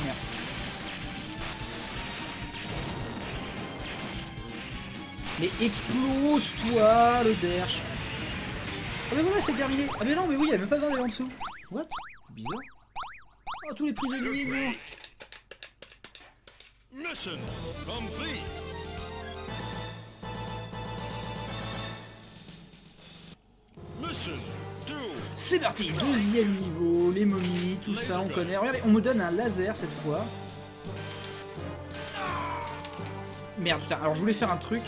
Merde. Mais explose-toi, le derche. Ah mais voilà, c'est terminé. Ah mais non, mais oui, il n'y a même pas besoin d'aller en dessous. What? Bizarre. Oh, tous les prisonniers, non. Mission complete. Mission 2. C'est parti, deuxième niveau, les momies, tout ça, on connaît. Regardez, on me donne un laser cette fois. Merde, putain, alors je voulais faire un truc.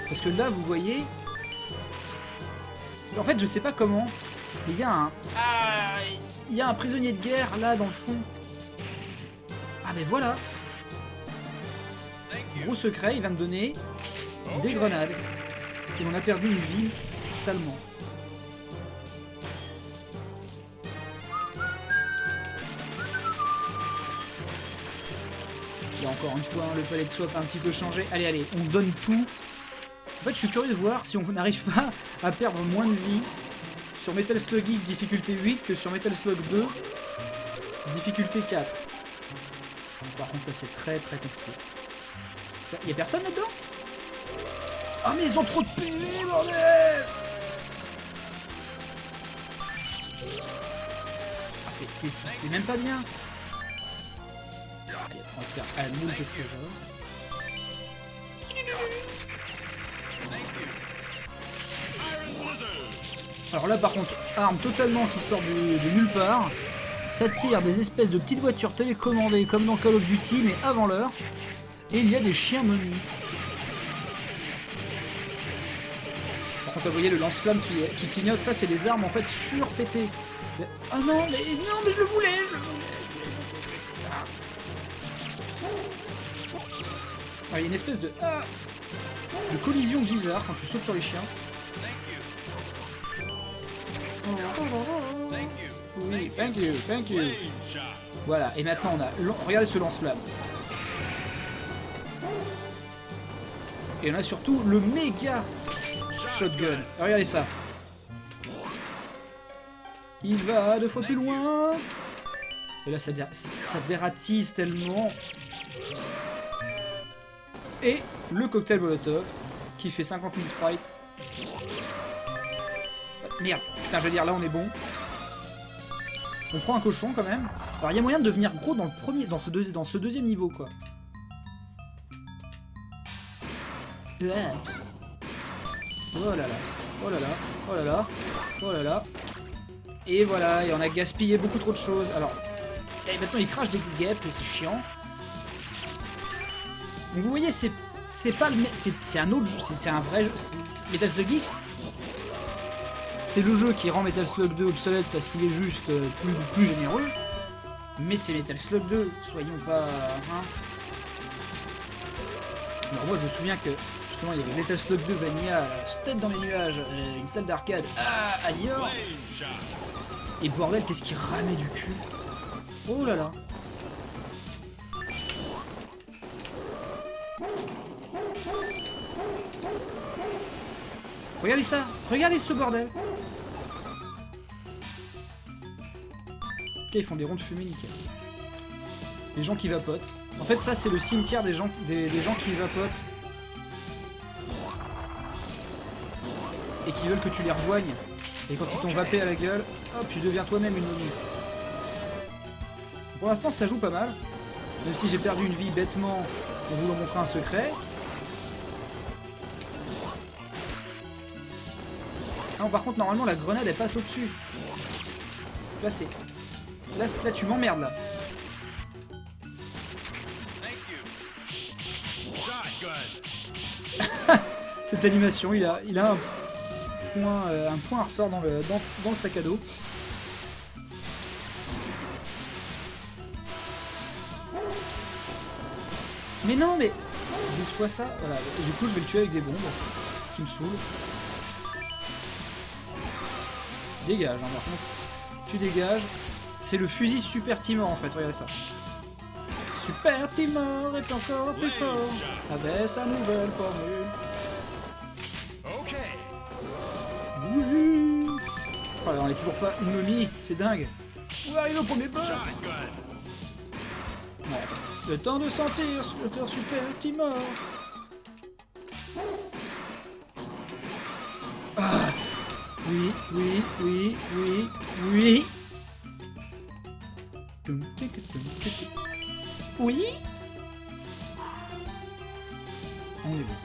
Parce que là, vous voyez... En fait, je sais pas comment, mais il y a un... Ah, il y a un prisonnier de guerre, là, dans le fond. Ah, mais voilà. Gros secret, il va me donner des grenades. Et on a perdu une vie, salement. Il y a encore une fois, le palais de swap a un petit peu changé. Allez, allez, on donne tout. En fait, je suis curieux de voir si on n'arrive pas à perdre moins de vie sur Metal Slug X difficulté 8 que sur Metal Slug 2 difficulté 4. Par contre, là, c'est très très compliqué. Y'a personne là-dedans? Ah, mais ils ont trop de PV, bordel! Ah, c'est même pas bien. Allez, on va faire un moule de trésor. Alors là par contre, arme totalement qui sort de nulle part. Ça tire des espèces de petites voitures télécommandées comme dans Call of Duty mais avant l'heure. Et il y a des chiens momies. Par contre vous voyez le lance-flamme qui clignote, ça c'est des armes en fait surpétées. Ah non mais je le voulais, Ah, il y a une espèce de collision bizarre quand tu sautes sur les chiens. Oui, thank you. Voilà, et maintenant on a... Regardez ce lance-flamme. Et on a surtout le méga shotgun. Regardez ça. Il va 2 fois plus loin. Et là ça dératise tellement. Et le cocktail Molotov qui fait 50 000 sprites. Merde, putain, je veux dire, là on est bon. On prend un cochon quand même. Alors il y a moyen de devenir gros dans le premier, dans ce deuxième niveau quoi. Oh là là, oh là là, oh là là, oh là là. Et voilà, et on a gaspillé beaucoup trop de choses. Alors, et maintenant il crache des guêpes et c'est chiant. Donc vous voyez, c'est pas le... C'est un autre jeu, c'est un vrai jeu. Metal Slug X, c'est le jeu qui rend Metal Slug 2 obsolète parce qu'il est juste plus généreux. Mais c'est Metal Slug 2, soyons pas... Hein. Alors moi je me souviens que justement il y avait Metal Slug 2 Vanilla, tête dans les nuages, une salle d'arcade à Niort. Et bordel, qu'est-ce qui ramait du cul. Oh là là. Regardez ça, regardez ce bordel. Ok, ils font des ronds de fumée, nickel. Les gens qui vapotent. En fait, ça, c'est le cimetière des gens qui vapotent. Et qui veulent que tu les rejoignes. Et quand ils t'ont vapé à la gueule, hop, tu deviens toi-même une momie. Pour l'instant, ça joue pas mal. Même si j'ai perdu une vie bêtement en voulant montrer un secret. Non, par contre, normalement, la grenade, elle passe au-dessus. Là, c'est... Là, tu m'emmerdes, là. Cette animation, il a un point à ressort dans le sac à dos. Mais non, mais... Bouffe-toi ça. Voilà. Et du coup, je vais le tuer avec des bombes. Ce qui me saoule. Dégage, hein, par contre. Tu dégages. C'est le fusil Super Timor, en fait. Regardez ça. Super Timor est encore plus fort avec sa nouvelle formule. Okay. Oui. Oh, on est toujours pas une momie, c'est dingue. On va arriver au premier boss. Shotgun. Non, attends. Le temps de sentir le cœur Super Timor. Ah. Oui, oui, oui, oui, oui. Oui. On est bon.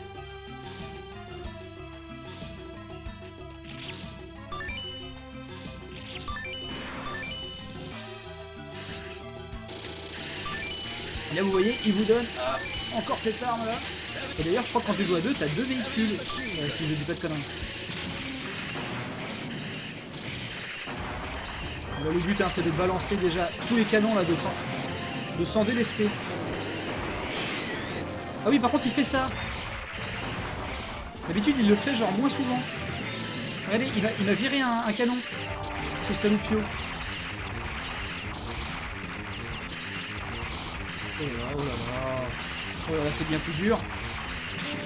Et là vous voyez, il vous donne encore cette arme là. Et d'ailleurs je crois que quand tu joues à deux, t'as deux véhicules, si je dis pas de conneries. Là, le but hein, c'est de balancer déjà tous les canons là de s'en délester. Ah oui par contre il fait ça. D'habitude il le fait genre moins souvent. Regardez, il m'a viré un canon. Ce saloupio. Oh là là, oh là là. Oh là là, c'est bien plus dur.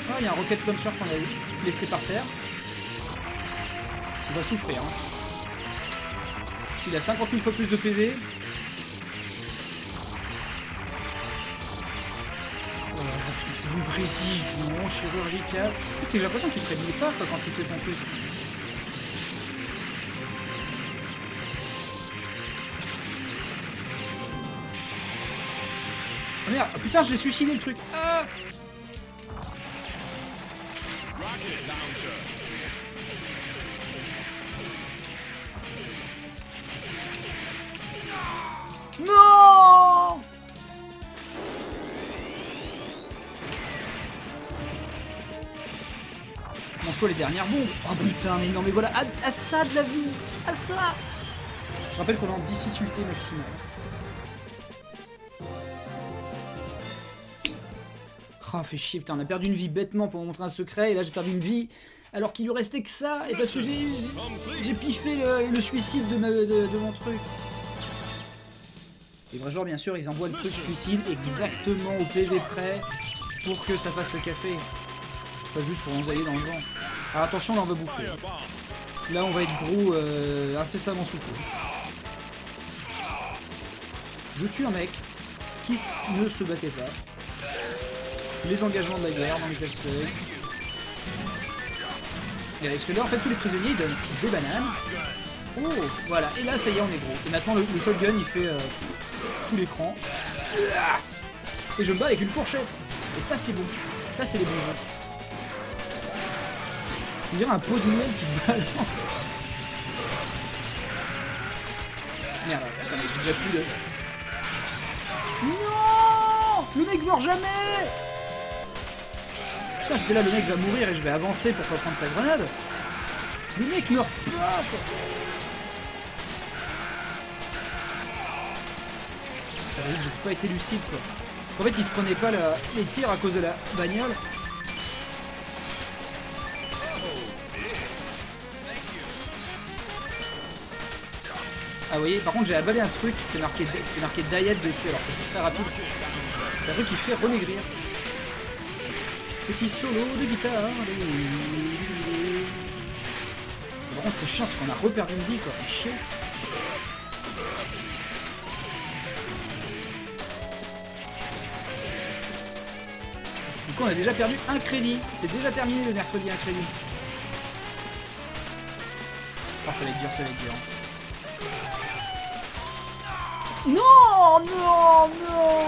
Ah, il y a un rocket launcher qu'on a laissé par terre. On va souffrir. Hein. S'il a 50 000 fois plus de PV. Oh là là, putain, c'est une précision chirurgicale. J'ai l'impression qu'il prévenait pas quoi, quand il fait son truc. Oh merde, oh, putain, je l'ai suicidé le truc. Ah Rocket launcher. non. Mange-toi les dernières bombes. Oh putain, mais non, mais voilà, à ça de la vie. À ça. Je rappelle qu'on est en difficulté maximale. Oh, fait chier, putain, on a perdu une vie bêtement pour montrer un secret, et là j'ai perdu une vie alors qu'il lui restait que ça, et parce que j'ai piffé le suicide de mon truc. Les vrais joueurs, bien sûr, ils envoient le truc suicide exactement au PV près pour que ça fasse le café. Pas juste pour l'envoyer dans le vent. Alors attention, là on va bouffer. Là on va être gros incessamment sous peu. Je tue un mec qui ne se battait pas. Les engagements de la guerre dans les Castlevania. Et avec ce que là en fait tous les prisonniers ils donnent des bananes. Oh voilà, et là ça y est on est gros. Et maintenant le shotgun il fait tout l'écran. Et je me bats avec une fourchette. Et ça c'est bon. Ça c'est les bons jeux. On dirait un pot de miel qui balance. Merde, attendez, j'ai déjà plus de... Non. Le mec meurt jamais. Putain, j'étais là, le mec va mourir et je vais avancer pour pas prendre sa grenade. Le mec meurt pas quoi. J'ai pas été lucide quoi. Parce qu'en fait il se prenait pas les tirs à cause de la bagnole. Ah vous voyez, par contre j'ai avalé un truc, c'était marqué diet dessus, alors c'est très rapide. C'est un truc qui fait remaigrir. Petit solo de guitare. Par contre c'est chiant, c'est qu'on a reperdu une vie quoi, c'est chiant. Du coup on a déjà perdu un crédit, c'est déjà terminé le mercredi un crédit. Oh ça va être dur, ça va être dur. Non, non, non.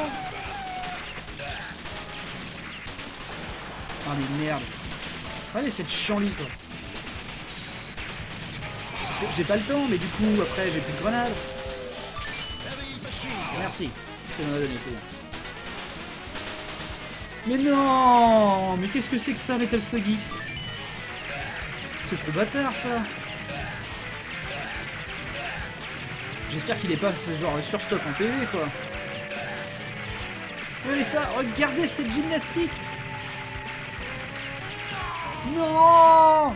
Ah mais merde. Regardez cette chienlit quoi. J'ai pas le temps, mais du coup après j'ai plus de grenades. Merci. Tu m'en as donné, c'est bien. Mais non. Mais qu'est-ce que c'est que ça, Metal Slug X? C'est trop bâtard ça. J'espère qu'il est pas genre sur stock en PV quoi. Regardez ça, regardez cette gymnastique. Non.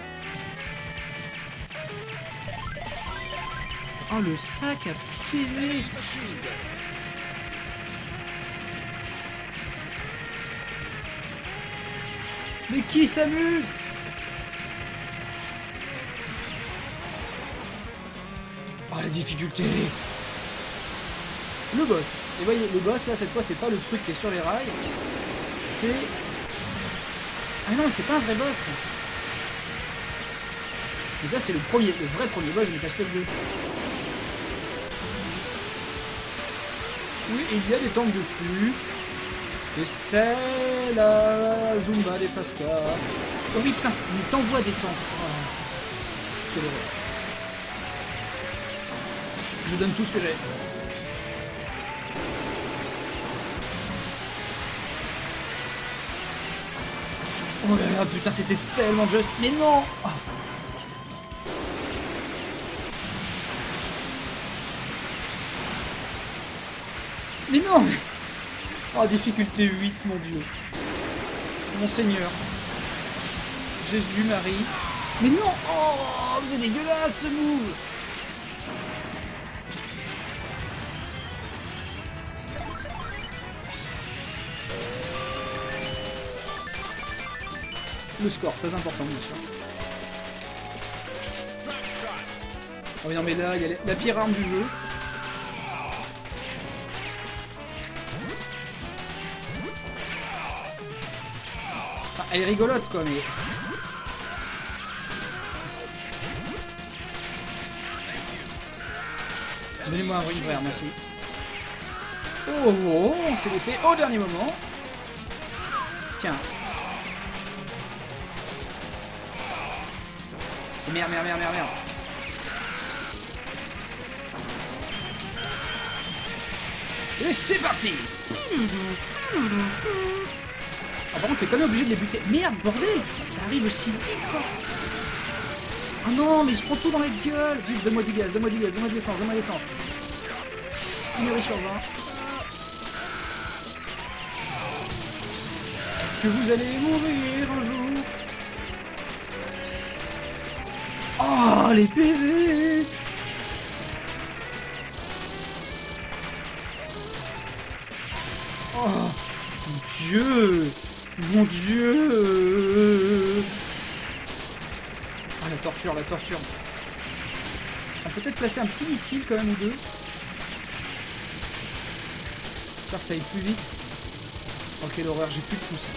Oh, le sac à PV. Mais qui s'amuse? Oh, la difficulté. Le boss. Et voyez, le boss, là, cette fois, c'est pas le truc qui est sur les rails. C'est... Ah non, mais c'est pas un vrai boss. Mais ça, c'est le vrai premier boss de Metal Slug 2. Oui, il y a des tanks dessus. Et c'est la Zumba des Fasca. Oh oui, putain, il t'envoie des tanks. Oh, quelle horreur. Je donne tout ce que j'ai. Oh là là, putain, c'était tellement juste. Mais non. Oh. Mais non. Oh, difficulté 8, mon Dieu. Mon Seigneur. Jésus, Marie. Mais non. Oh, c'est dégueulasse ce move. Le score, très important, bien sûr. Oh mais non, mais là, il y a la pire arme du jeu. Enfin, elle est rigolote, quoi, mais... Donnez-moi un ring vert, merci. Oh, oh, on s'est laissé au dernier moment. Tiens. Merde. Et c'est parti. Ah, par contre, t'es quand même obligé de les buter. Merde, bordel. Putain, ça arrive aussi vite, quoi. Oh non, mais je prends tout dans la gueule. Vite, donne-moi du gaz, donne-moi de l'essence. Une sur 20. Est-ce que vous allez mourir un jour? Oh, les PV! Oh, mon Dieu! Mon Dieu! Ah, la torture. Ah, je peux peut-être placer un petit missile quand même ou deux. J'espère que ça aille plus vite. Oh, quelle horreur, j'ai plus de pouce.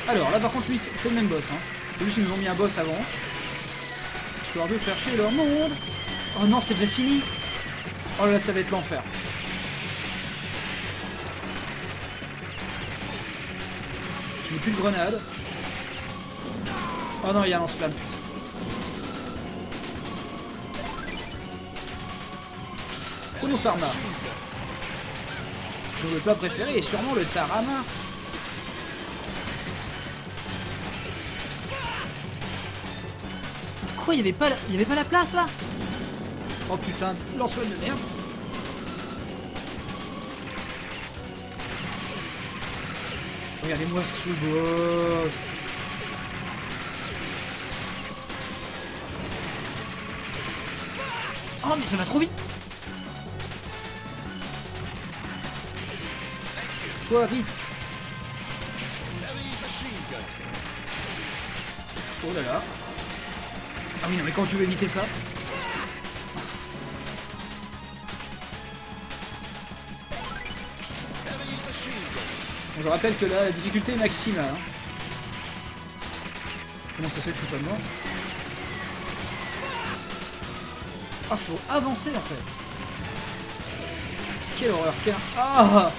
Alors là par contre lui c'est le même boss hein. C'est juste qu'ils nous ont mis un boss avant. Histoire de faire chier leur monde. Oh non, c'est déjà fini. Oh là ça va être l'enfer. Je n'ai plus de grenade. Oh non, il y a un lance-flamme. Chrono Tarma. Donc le plat préféré est sûrement le Tarama. Quoi, il y avait pas la place là? Oh putain, lance-flamme de merde. Regardez-moi ce boss. Oh mais ça va trop vite. Toi, vite. Oh là là. Ah oui, non mais comment tu veux éviter ça? Bon, je rappelle que là, la difficulté est maximale. Hein. Comment ça se fait que je suis pas mort? Ah, faut avancer en fait. Quelle horreur, Ah!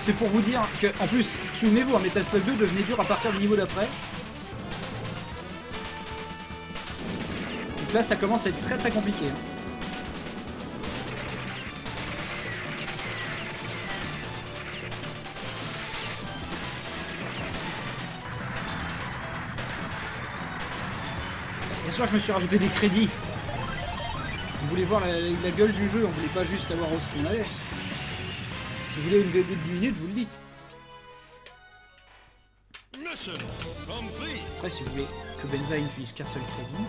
C'est pour vous dire que, en plus, souvenez-vous, un Metal Slug 2 devenait dur à partir du niveau d'après. Donc là, ça commence à être très très compliqué. Hein. sûr, je me suis rajouté des crédits. On voulait voir la gueule du jeu, on voulait pas juste savoir où ce qu'on allait. Si vous voulez une vidéo de 10 minutes, vous le dites. Mission complete. Après, si vous voulez que Benza n'utilise qu'un seul crédit,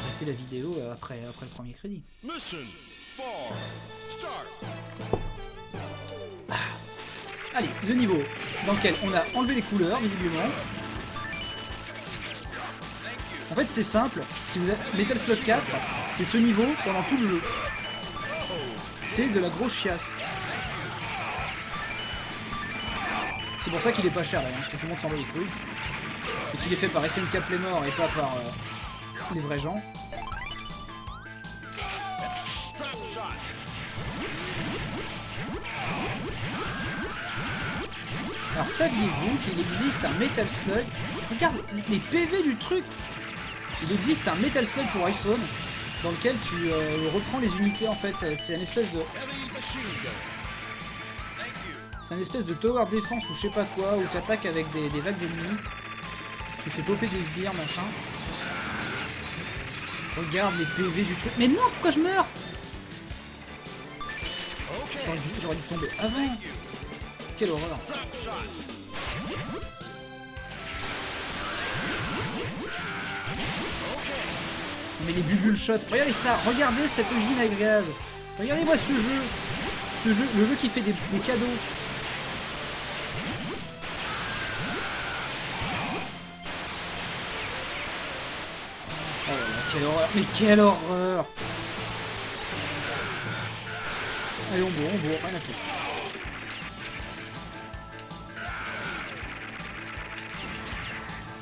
arrêtez la vidéo après le premier crédit. Mission 4. Start. Allez, le niveau dans lequel on a enlevé les couleurs, visiblement. En fait, c'est simple. Si vous avez Metal Slug 4, c'est ce niveau pendant tout le jeu. C'est de la grosse chiasse. C'est pour ça qu'il est pas cher, d'ailleurs, parce que tout le monde s'en bat les couilles. Et qu'il est fait par SNK Playmore et pas par les vrais gens. Trap shot. Alors saviez-vous qu'il existe un Metal Slug? Regarde les PV du truc. Il existe un Metal Slug pour iPhone dans lequel tu reprends les unités en fait. C'est une espèce de... Heavy machine gun. C'est une espèce de tower défense ou je sais pas quoi, où t'attaques avec des vagues d'ennemis. Tu fais popper des sbires, machin. Regarde les PV du truc. Mais non, pourquoi je meurs? J'aurais dû tomber avant. Quelle horreur. Trap shot. Mais les bulles shot. Regardez ça, regardez cette usine à gaz. Regardez-moi ce jeu. Le jeu qui fait des cadeaux. Oh là là, quelle horreur. Mais quelle horreur. Allez, on bourre, rien à foutre.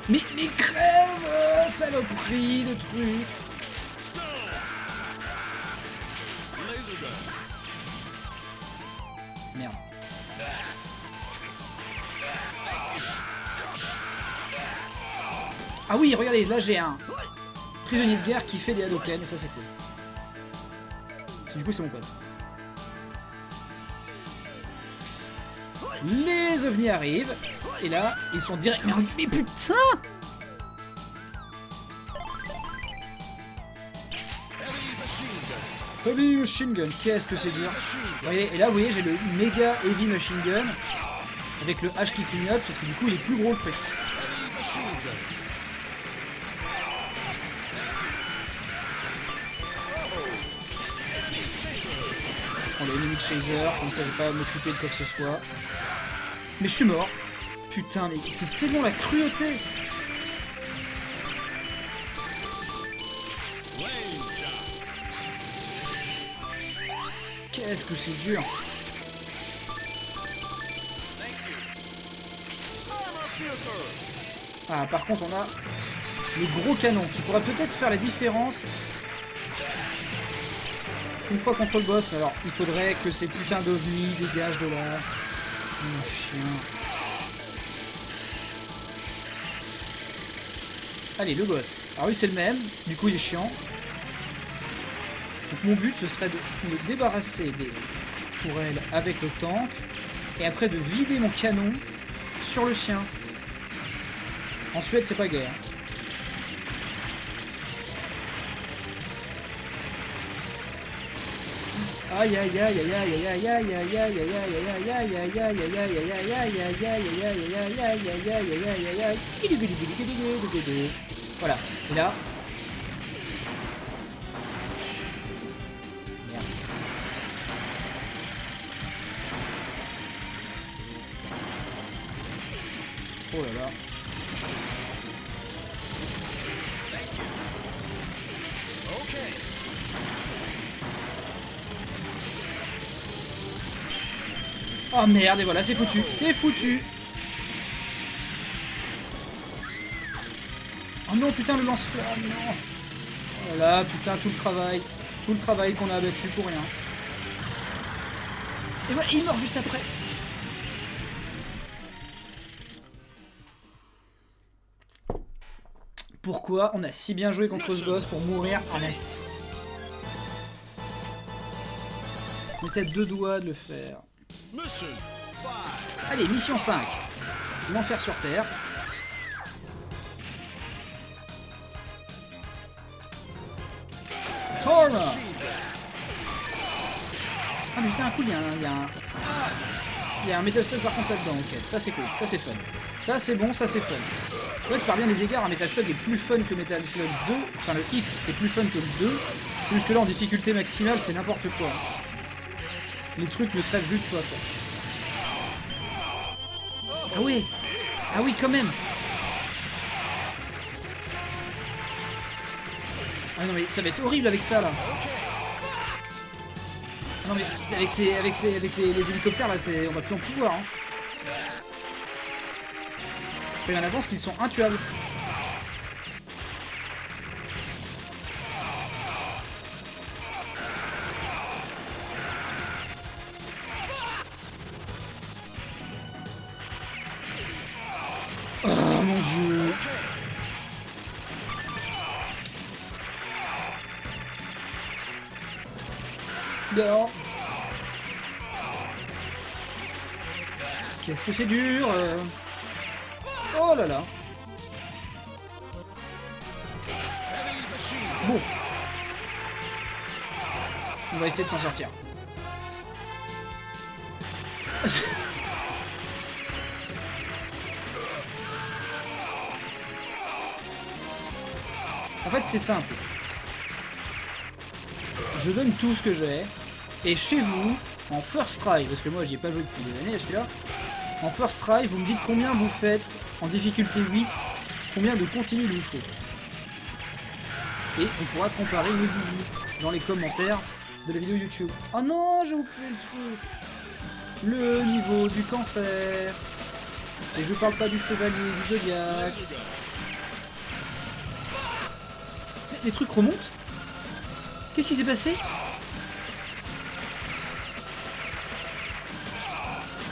Mais crève, saloperie de truc. Laser gun. Merde. Ah oui, regardez, là j'ai un prisonnier de guerre qui fait des Hadoken, et ça c'est cool. Du coup c'est mon pote. Les ovnis arrivent, et là, ils sont direct... Mais putain! Heavy Machine Gun, qu'est-ce que c'est dur! Vous voyez, et là, vous voyez, j'ai le méga Heavy Machine Gun, avec le H qui clignote, parce que du coup, il est plus gros le truc. Je prends le Enemy Chaser, comme ça je vais pas m'occuper de quoi que ce soit. Mais je suis mort. Putain, mais c'est tellement la cruauté. Qu'est-ce que c'est dur. Ah, par contre, on a le gros canon qui pourrait peut-être faire la différence une fois contre le boss. Mais alors, il faudrait que ces putains d'ovnis dégagent de là. Mon chien. Allez, le boss. Alors lui, c'est le même. Du coup, il est chiant. Donc mon but, ce serait de me débarrasser des tourelles avec le tank. Et après, de vider mon canon sur le sien. En Suède, c'est pas guère. Aïe aïe aïe aïe aïe aïe aïe aïe aïe aïe aïe aïe aïe aïe aïe aïe aïe aïe. Voilà, et là. Merde. Oh là là. Oh merde, et voilà, c'est foutu, c'est foutu. Oh non, putain, le lance-flamme, non. Voilà, putain, tout le travail qu'on a abattu pour rien. Et voilà, il meurt juste après. Pourquoi on a si bien joué contre ce boss pour mourir à la... On était à 2 doigts de le faire. Allez, mission 5. L'enfer sur Terre. Transform. Ah mais putain, un coup, il y a un Metal Slug par contre là-dedans, ok. Ça c'est cool, ça c'est fun. Ça c'est bon, ça c'est fun. En fait, par bien des égards, un Metal Slug est plus fun que Metal Slug 2. Enfin, le X est plus fun que le 2. C'est juste que là, en difficulté maximale, c'est n'importe quoi. Les trucs ne crèvent juste pas, quoi. Ah oui. Ah oui, quand même. Ah non mais ça va être horrible avec ça, là. Ah non mais avec les hélicoptères, là, on va plus en pouvoir, hein. Je préviens en avance qu'ils sont intuables. Oh mon dieu. Non. Qu'est-ce que c'est dur. Oh là là. Bon. On va essayer de s'en sortir. En fait, c'est simple. Je donne tout ce que j'ai. Et chez vous, en first try, parce que moi j'y ai pas joué depuis des années à celui-là, en first try, vous me dites combien vous faites en difficulté 8, combien de continu il vous faut. Et on pourra comparer nos zizi dans les commentaires de la vidéo YouTube. Oh non, j'ai oublié le truc. Le niveau du cancer. Et je parle pas du chevalier, du zodiaque. Les trucs remontent? Qu'est-ce qui s'est passé?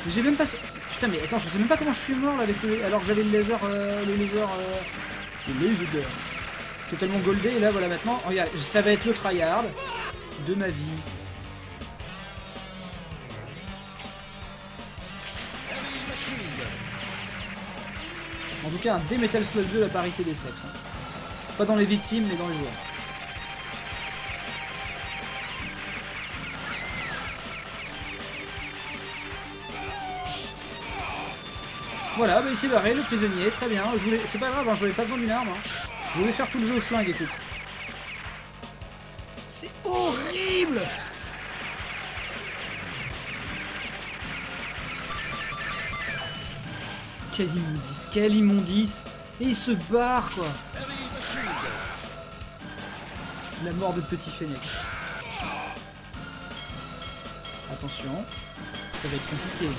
J'ai même pas... Putain mais attends, je sais même pas comment je suis mort là avec le... Alors que j'avais le laser... Le laser gun. Totalement goldé et là voilà maintenant... Regarde, ça va être le tryhard de ma vie. En tout cas un D-Metal Slug 2 la parité des sexes. Hein. Pas dans les victimes mais dans les joueurs. Voilà, bah il s'est barré, le prisonnier, très bien. C'est pas grave, hein, je n'avais pas besoin d'une arme. Hein. Je voulais faire tout le jeu au flingue, écoute. C'est horrible. Quelle immondice. Et il se barre, quoi. La mort de Petit Fennec. Attention, ça va être compliqué.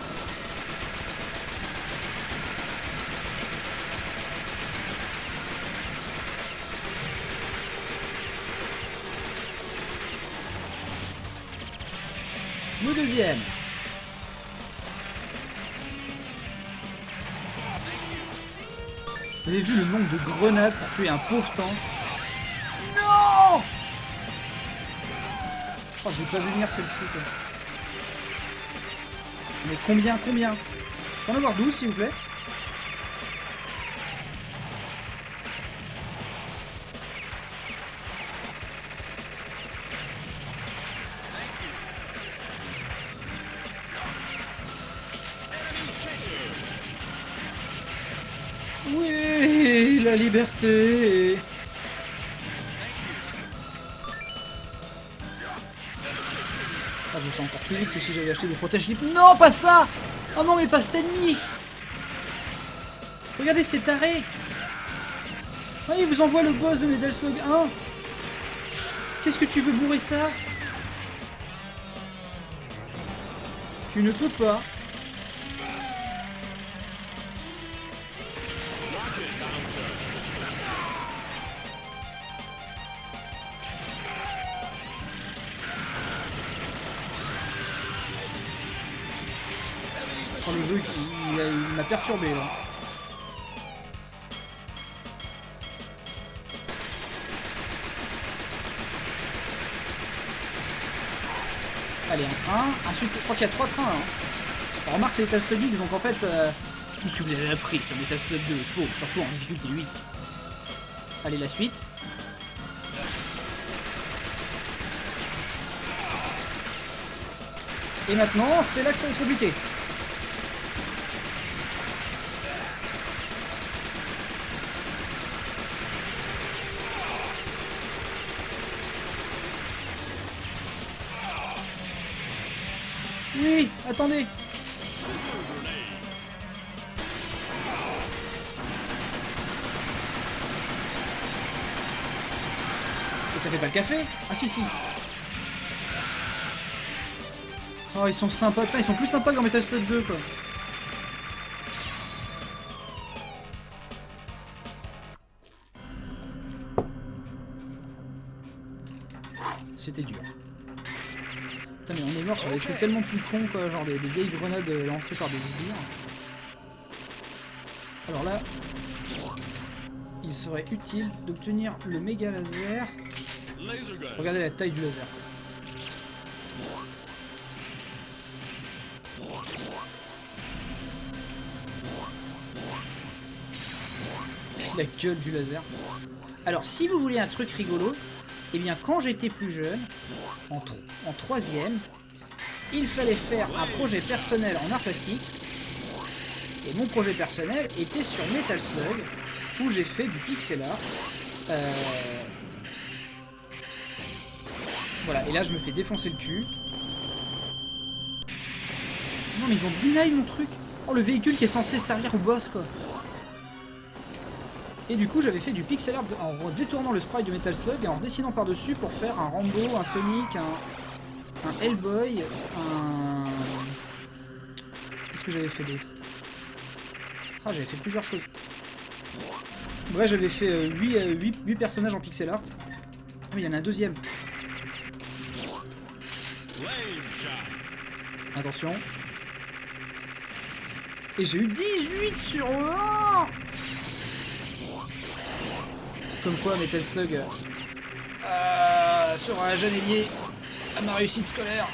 Le deuxième. Vous avez vu le nombre de grenades pour tuer un pauvre tank? Non! Oh, je vais pas venir celle-ci, quoi. Mais combien? Je peux en avoir 12, s'il vous plaît? Oui, la liberté. Ah, je me sens encore plus vite que si j'avais acheté des protèges libres. Non, pas ça. Oh non, mais pas cet ennemi. Regardez, c'est taré. Ah, il vous envoie le boss de Metal Slug 1. Qu'est-ce que tu veux bourrer ça? Tu ne peux pas. Oh, le jeu, il m'a perturbé là. Allez, un train. Ensuite, je crois qu'il y a 3 trains. Hein. Alors, remarque, c'est Metal Slug X, donc en fait, tout ce que vous avez appris sur Metal Slug 2 est faux, surtout en difficulté 8. Allez, la suite. Et maintenant, c'est là que ça va se compliquer. Oui, attendez. Et ça fait pas le café? Ah si si. Oh ils sont sympas, putain ils sont plus sympas que dans Metal Slug 2 quoi. C'était dur. Putain mais on est mort sur des trucs tellement plus cons quoi, genre des vieilles grenades lancées par des sbires. Alors là, il serait utile d'obtenir le méga laser. Laser gun. Regardez la taille du laser. La gueule du laser. Alors si vous voulez un truc rigolo, eh bien quand j'étais plus jeune, en troisième, il fallait faire un projet personnel en art plastique. Et mon projet personnel était sur Metal Slug, où j'ai fait du pixel art. Voilà, et là je me fais défoncer le cul. Non mais ils ont deny mon truc. Oh le véhicule qui est censé servir au boss quoi. Et du coup j'avais fait du pixel art en détournant le sprite de Metal Slug et en dessinant par dessus pour faire un Rambo, un Sonic, un Hellboy, un... Qu'est-ce que j'avais fait d'autre? Ah j'avais fait plusieurs choses. Bref j'avais fait 8 personnages en pixel art. Ah mais il y en a un deuxième. Attention. Et j'ai eu 18 sur 1. Comme quoi Metal Slug sera jamais lié à ma réussite scolaire.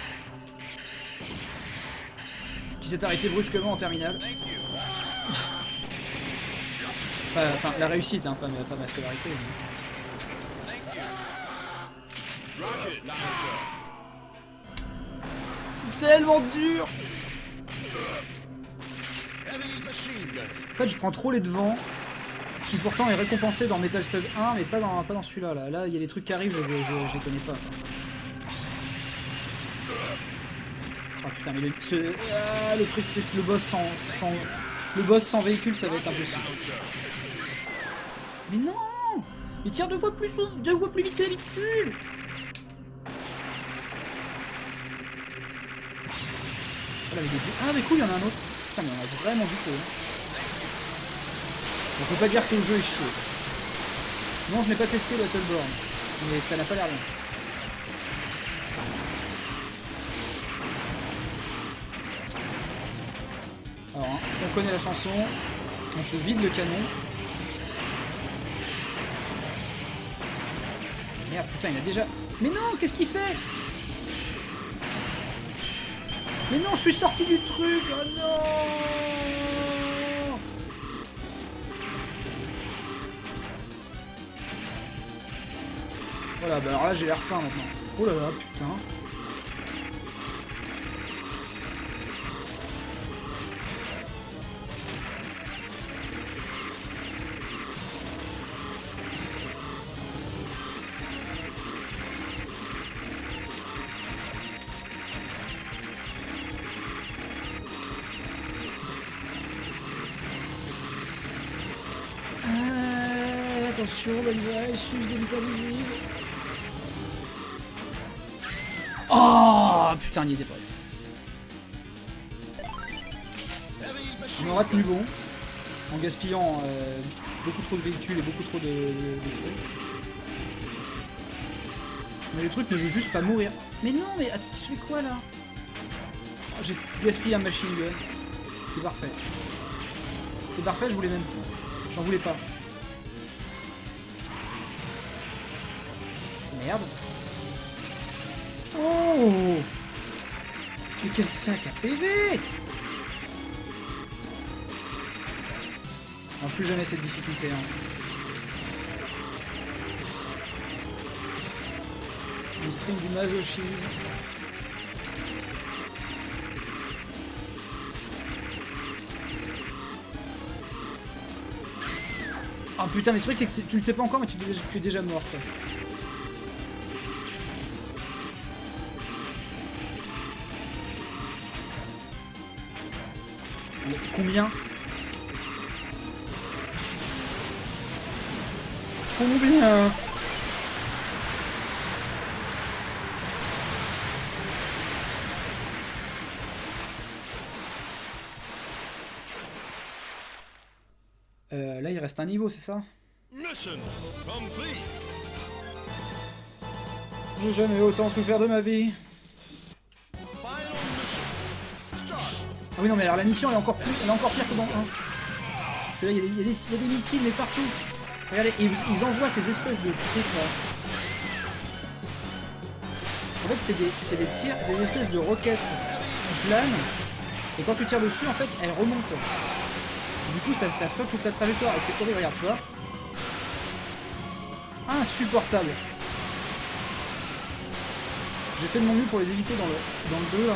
Qui s'est arrêtée brusquement en terminale. Enfin, la réussite, hein, pas ma scolarité. C'est tellement dur. En fait, je prends trop les devants. Ce qui pourtant est récompensé dans Metal Slug 1, mais pas dans celui-là. Là, il y a des trucs qui arrivent, je les connais pas. Oh putain, mais le truc, c'est que le boss sans véhicule, ça va être impossible. Mais non! Il tire deux fois plus vite que d'habitude! Ah mais cool, il y en a un autre. Putain, mais on a vraiment du coup. Hein. On peut pas dire que le jeu est chier. Non, je n'ai pas testé Battleborn, mais ça n'a pas l'air bien. Alors, hein, on connaît la chanson, on se vide le canon. Merde, putain, il a déjà... Mais non, qu'est-ce qu'il fait? Mais non, je suis sorti du truc. Oh non. Voilà, bah alors là, j'ai l'air faim maintenant. Oh là là, putain. Attention, Banzai, suce des vitalisés. Oh putain, il y était presque. On aura tenu bon en gaspillant beaucoup trop de véhicules et beaucoup trop de trucs. Mais le truc ne veut juste pas mourir. Mais non, mais je fais quoi là? Oh, j'ai gaspillé un machine gun. C'est parfait. C'est parfait, je voulais même. J'en voulais pas. Merde. Oh! Mais quel sac à PV! Non, plus jamais cette difficulté. Hein. Le stream du masochisme. Oh putain, mais le truc c'est que tu le sais pas encore, mais tu es déjà mort. Quoi. Mais combien? Combien? Là il reste un niveau, c'est ça? Mission complete. J'ai jamais autant souffert de ma vie. Final mission. Start. Ah oui non mais alors la mission elle est encore pire que dans 1. Parce que là il y a des missiles mais partout. Regardez, ils envoient ces espèces de trucs là. En fait c'est des tirs, c'est des espèces de roquettes qui planent. Et quand tu tires dessus en fait elles remontent. Du coup ça fuck toute la trajectoire et c'est horrible, regarde toi. Insupportable. J'ai fait de mon mieux pour les éviter dans le 2 hein.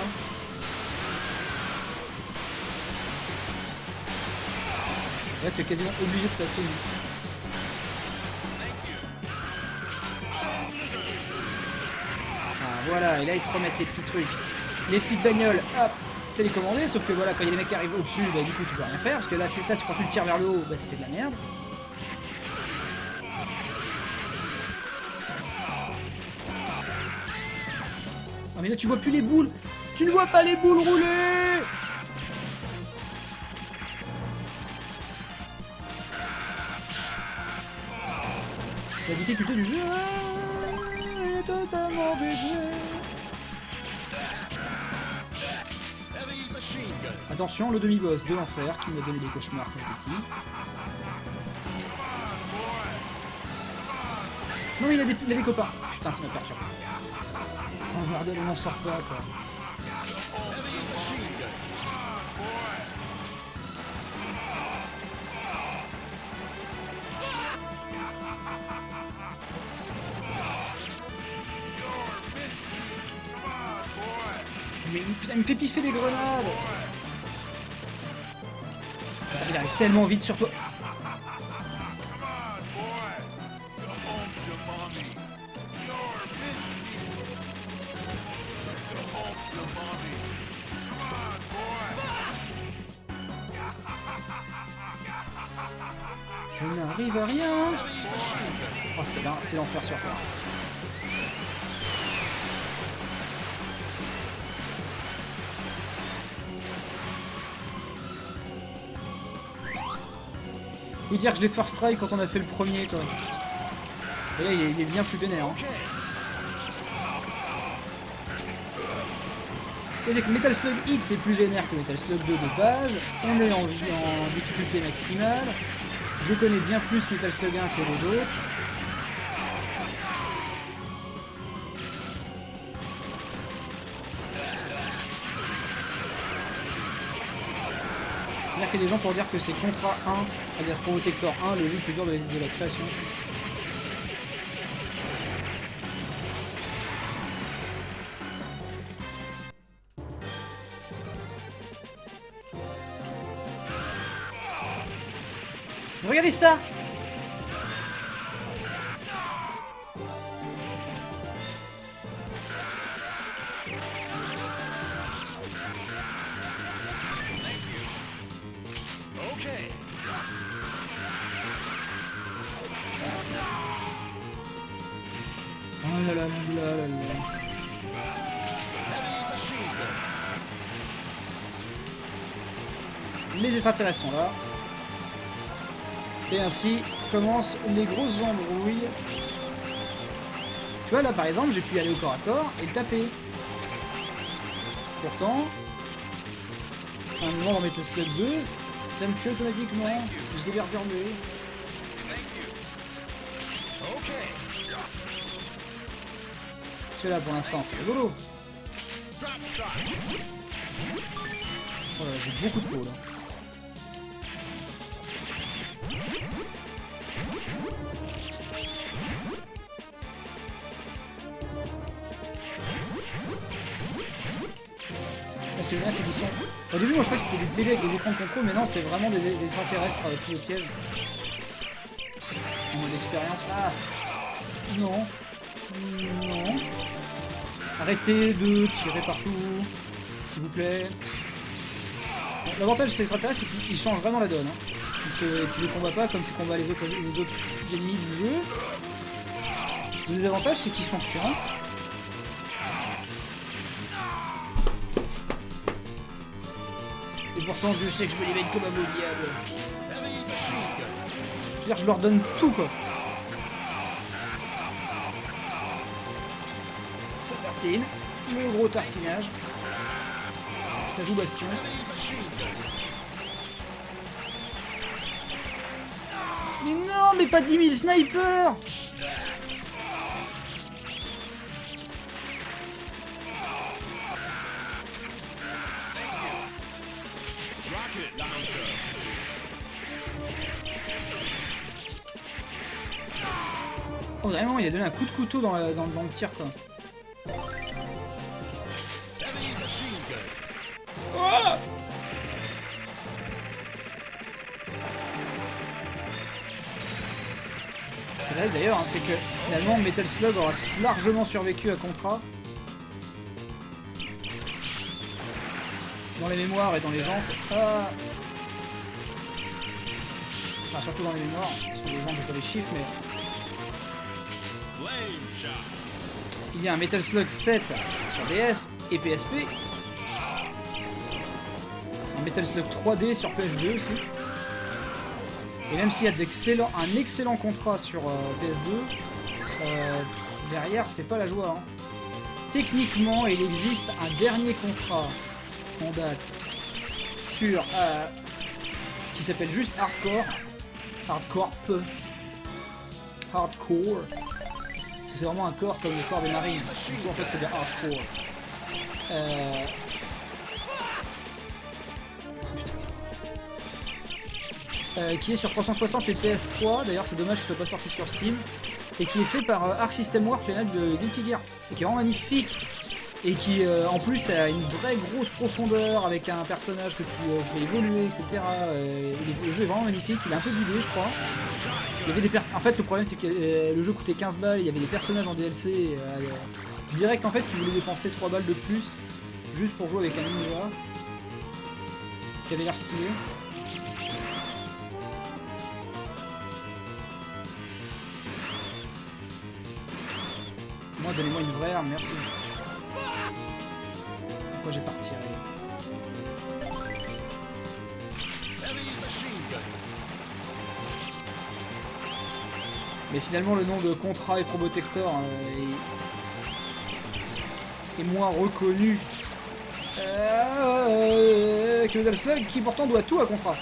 Là tu es quasiment obligé de passer une... Ah voilà, et là ils te remettent les petits trucs. Les petites bagnoles, hop, télécommandées, sauf que voilà, quand il y a des mecs qui arrivent au-dessus, bah du coup tu peux rien faire, parce que là c'est ça, quand tu le tires vers le haut, bah ça fait de la merde. Ah mais là tu vois plus les boules. Tu ne vois pas les boules rouler. La difficulté du jeu est totalement budget. Heavy machine gun. Attention, le demi-boss de l'enfer qui m'a donné des cauchemars quand j'étais petit. Non mais il a des copains. Putain ça m'a perturbé. Oh bordel, on n'en sort pas quoi. Heavy machine gun. Mais putain, il me fait piffer des grenades. Putain, il arrive tellement vite sur toi. Je n'arrive à rien. Oh, c'est l'enfer sur Terre. Oui, dire que je l'ai first try quand on a fait le premier, quoi. Et là, il est bien plus vénère. Hein. C'est que Metal Slug X est plus vénère que Metal Slug 2 de base. On est en difficulté maximale. Je connais bien plus Metal Slug 1 que les autres. Il y a des gens pour dire que c'est Contra 1, alias Protector 1, le jeu le plus dur de la création. Mais regardez ça! Oh là là là là là là. Les extraterrestres sont là. Et ainsi commencent les grosses embrouilles. Tu vois là par exemple j'ai pu aller au corps à corps et le taper. Pourtant, à un moment dans Metal Slug 2, ça me tue automatiquement. Je l'ai perturbé. Celui-là pour l'instant c'est rigolo. Oh là, j'ai beaucoup de peau là. Parce que là c'est qu'ils sont... Au début moi je croyais que c'était des télé avec des écrans de contrôle, mais non c'est vraiment des extraterrestres avec tous les pièges. d'expérience. Ah non. Non. Arrêtez de tirer partout, s'il vous plaît. Bon, l'avantage de ces extraterrestres, c'est qu'ils changent vraiment la donne. Hein. Tu les combats pas comme tu combats les autres ennemis du jeu. Le désavantage, c'est qu'ils sont chiants. Et pourtant, je sais que je me les mets comme un beau diable. Je veux dire, je leur donne tout, quoi. Ça tartine. Le gros tartinage. Ça joue bastion. Mais non, mais pas 10 000 snipers! Oh, vraiment, il a donné un coup de couteau dans le tir, quoi. Oh! D'ailleurs, hein, c'est que finalement Metal Slug aura largement survécu à Contra. Dans les mémoires et dans les ventes. Ah. Enfin, surtout dans les mémoires, parce que les ventes, j'ai pas les chiffres, mais. Parce qu'il y a un Metal Slug 7 sur DS et PSP. Un Metal Slug 3D sur PS2 aussi. Et même s'il y a un excellent contrat sur PS2, derrière, c'est pas la joie. Hein. Techniquement, il existe un dernier contrat en date sur qui s'appelle juste Hardcore. Hardcore. Parce que c'est vraiment un corps comme le corps des marines. Du coup, en fait, il faut dire Hardcore. Qui est sur 360 et PS3, d'ailleurs c'est dommage qu'il soit pas sorti sur Steam, et qui est fait par Arc System Works, les mecs de Guilty Gear, et qui est vraiment magnifique, et qui en plus a une vraie grosse profondeur avec un personnage que tu fais évoluer, etc. Le jeu est vraiment magnifique, il est un peu bidé je crois. Il y avait des en fait le problème c'est que le jeu coûtait 15 balles, il y avait des personnages en DLC, direct en fait tu voulais dépenser 3 balles de plus, juste pour jouer avec un ninja, qui avait l'air stylé. Moi, donnez-moi une vraie arme, merci. Pourquoi j'ai pas retiré? Mais finalement, le nom de Contra et Probotector est moins reconnu que Metal Slug, qui pourtant doit tout à Contra.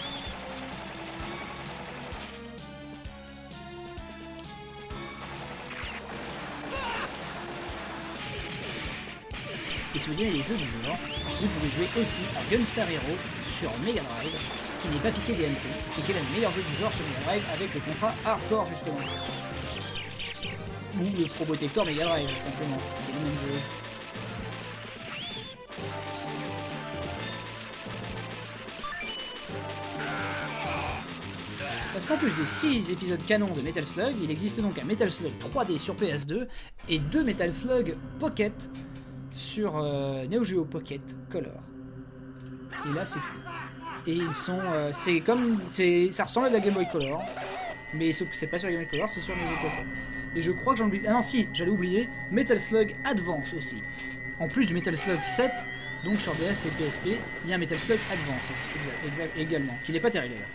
Et si vous aimez les jeux du genre, vous pouvez jouer aussi à Gunstar Hero sur Mega Drive, qui n'est pas piqué des MP, et qui est le meilleur jeu du genre sur Mega Drive avec le contrat Hardcore justement. Ou le Probotector Mega Drive, tout simplement, qui est le même jeu. Parce qu'en plus des 6 épisodes canons de Metal Slug, il existe donc un Metal Slug 3D sur PS2 et 2 Metal Slug Pocket sur Neo Geo Pocket Color. Et là c'est fou. Et ils sont c'est comme ça ressemble à de la Game Boy Color, mais sauf que c'est pas sur Game Boy Color, c'est sur Neo Geo Pocket. Et je crois que j'en oublie. Ah non si, j'allais oublier Metal Slug Advance aussi. En plus du Metal Slug 7, donc sur DS et PSP, il y a un Metal Slug Advance aussi, également, qui n'est pas terrible d'ailleurs.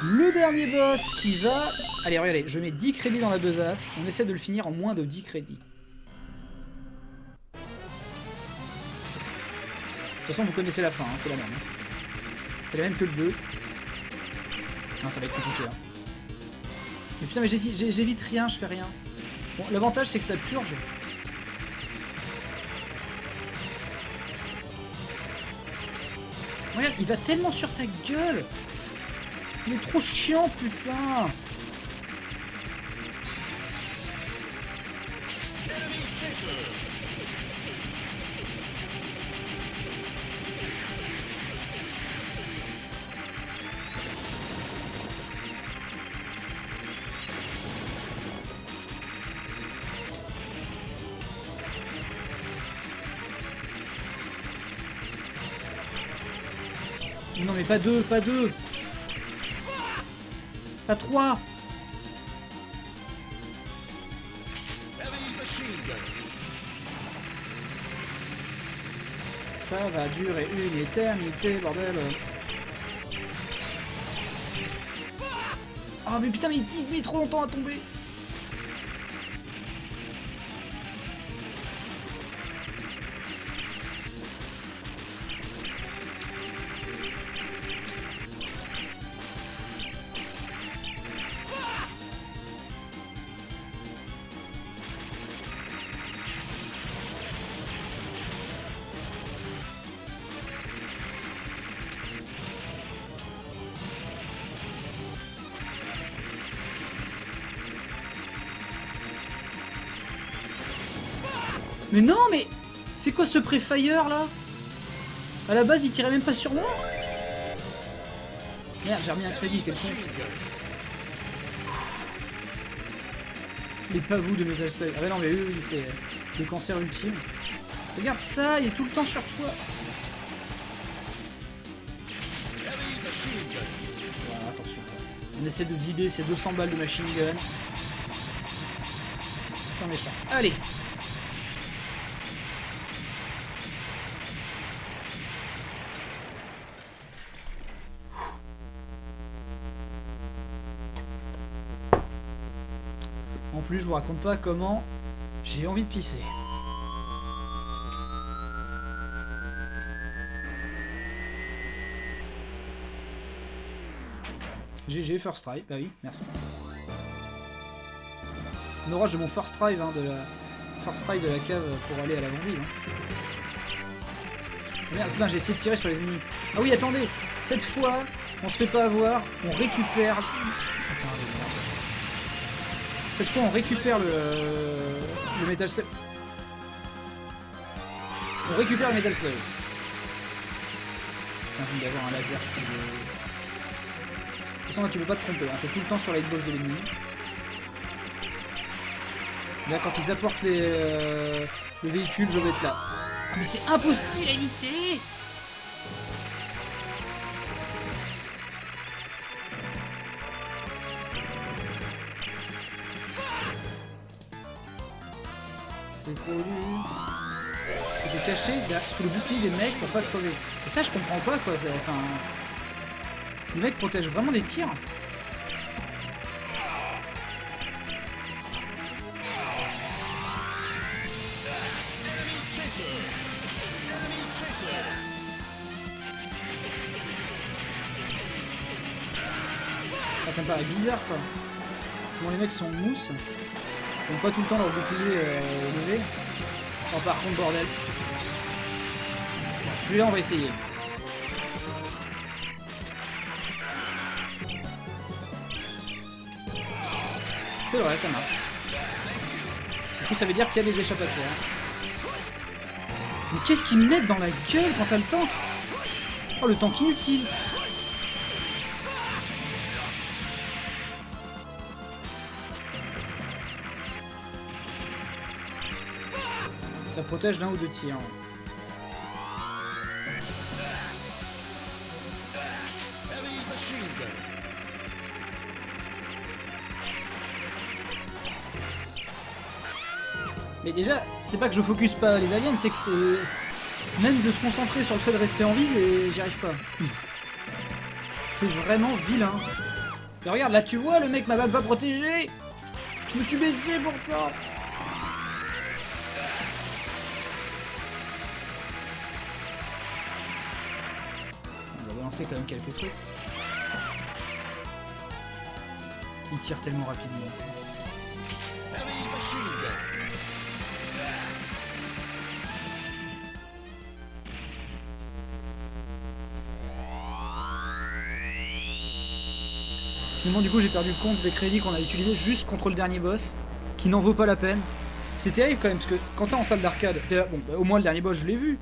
Le dernier boss qui va... Allez, regardez, je mets 10 crédits dans la besace. On essaie de le finir en moins de 10 crédits. De toute façon, vous connaissez la fin, hein, c'est la même. C'est la même que le 2. Non, ça va être compliqué. Hein. Mais putain, mais j'évite rien, je fais rien. Bon, l'avantage, c'est que ça purge. Regarde, il va tellement sur ta gueule. Il est trop chiant, putain! Non mais pas 2, pas 2. Pas 3. Heavy machine gun. Ça va durer une éternité, bordel. Ah mais putain, mais il met trop longtemps à tomber. Mais non, mais c'est quoi ce pré-fire là? À la base, il tirait même pas sur moi. Merde, j'ai remis un crédit, quel con. Les pavous de Metal Slug. Ah bah non, mais eux, oui, c'est le cancer ultime. Regarde ça, il est tout le temps sur toi. Voilà, attention. On essaie de vider ces 200 balles de machine gun. C'est un méchant. Allez. En plus, je vous raconte pas comment j'ai envie de pisser. GG, first try. Bah oui, merci. Nora, j'ai mon first try hein, de la cave pour aller à l'avant-ville. Hein. Merde, putain, j'ai essayé de tirer sur les ennemis. Ah oui, attendez. Cette fois, on se fait pas avoir. On récupère... Putain, cette fois, on récupère le Metal Slug. On récupère le Metal Slug. Putain, je viens d'avoir un laser stylé. De toute façon, là, tu peux pas te tromper. Hein. T'es tout le temps sur la hitbox de l'ennemi. Là, quand ils apportent le véhicule, je vais être là. Ah, mais c'est impossible à éviter! C'est trop dur. Faut te cacher sous le bouclier des mecs pour pas crever. Et ça, je comprends pas quoi. Enfin, les mecs protègent vraiment des tirs. Ah, ça me paraît bizarre quoi. Comment les mecs sont mousse. Ils n'ont pas tout le temps leur bouclier levé. Oh, par contre, bordel. Celui-là, on va essayer. C'est vrai, ça marche. Du coup, ça veut dire qu'il y a des échappatoires. Mais qu'est-ce qu'ils me mettent dans la gueule quand t'as le tank? Oh, le tank inutile. Ça protège d'un ou deux tirs. Mais déjà, c'est pas que je focus pas les aliens, c'est que c'est... Même de se concentrer sur le fait de rester en vie, j'y arrive pas. C'est vraiment vilain. Et regarde, là tu vois, le mec m'a même pas protégé. Je me suis baissé pourtant. Quand même quelques trucs. Il tire tellement rapidement. Finalement, du coup, j'ai perdu le compte des crédits qu'on a utilisés juste contre le dernier boss, qui n'en vaut pas la peine. C'est terrible quand même, parce que quand t'es en salle d'arcade, t'es là, bon, bah, au moins le dernier boss, je l'ai vu.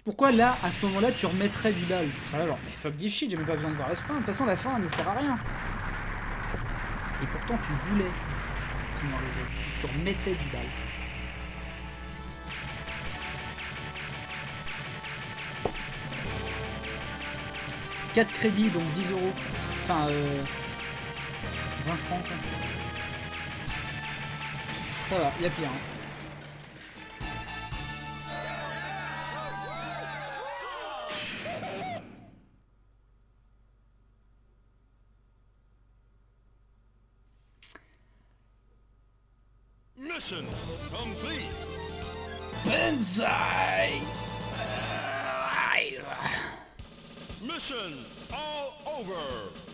Pourquoi là, à ce moment-là, tu remettrais 10 balles? Tu serais là genre, mais fuck this shit, j'ai même pas besoin de voir la fin. De toute façon, la fin ne sert à rien. Et pourtant, tu voulais finir le jeu. Tu remettais 10 balles. 4 crédits, donc 10 euros. Enfin, 20 francs, quoi. Ça va, il y a pire. Hein. Mission complete. Banzai! Mission all over.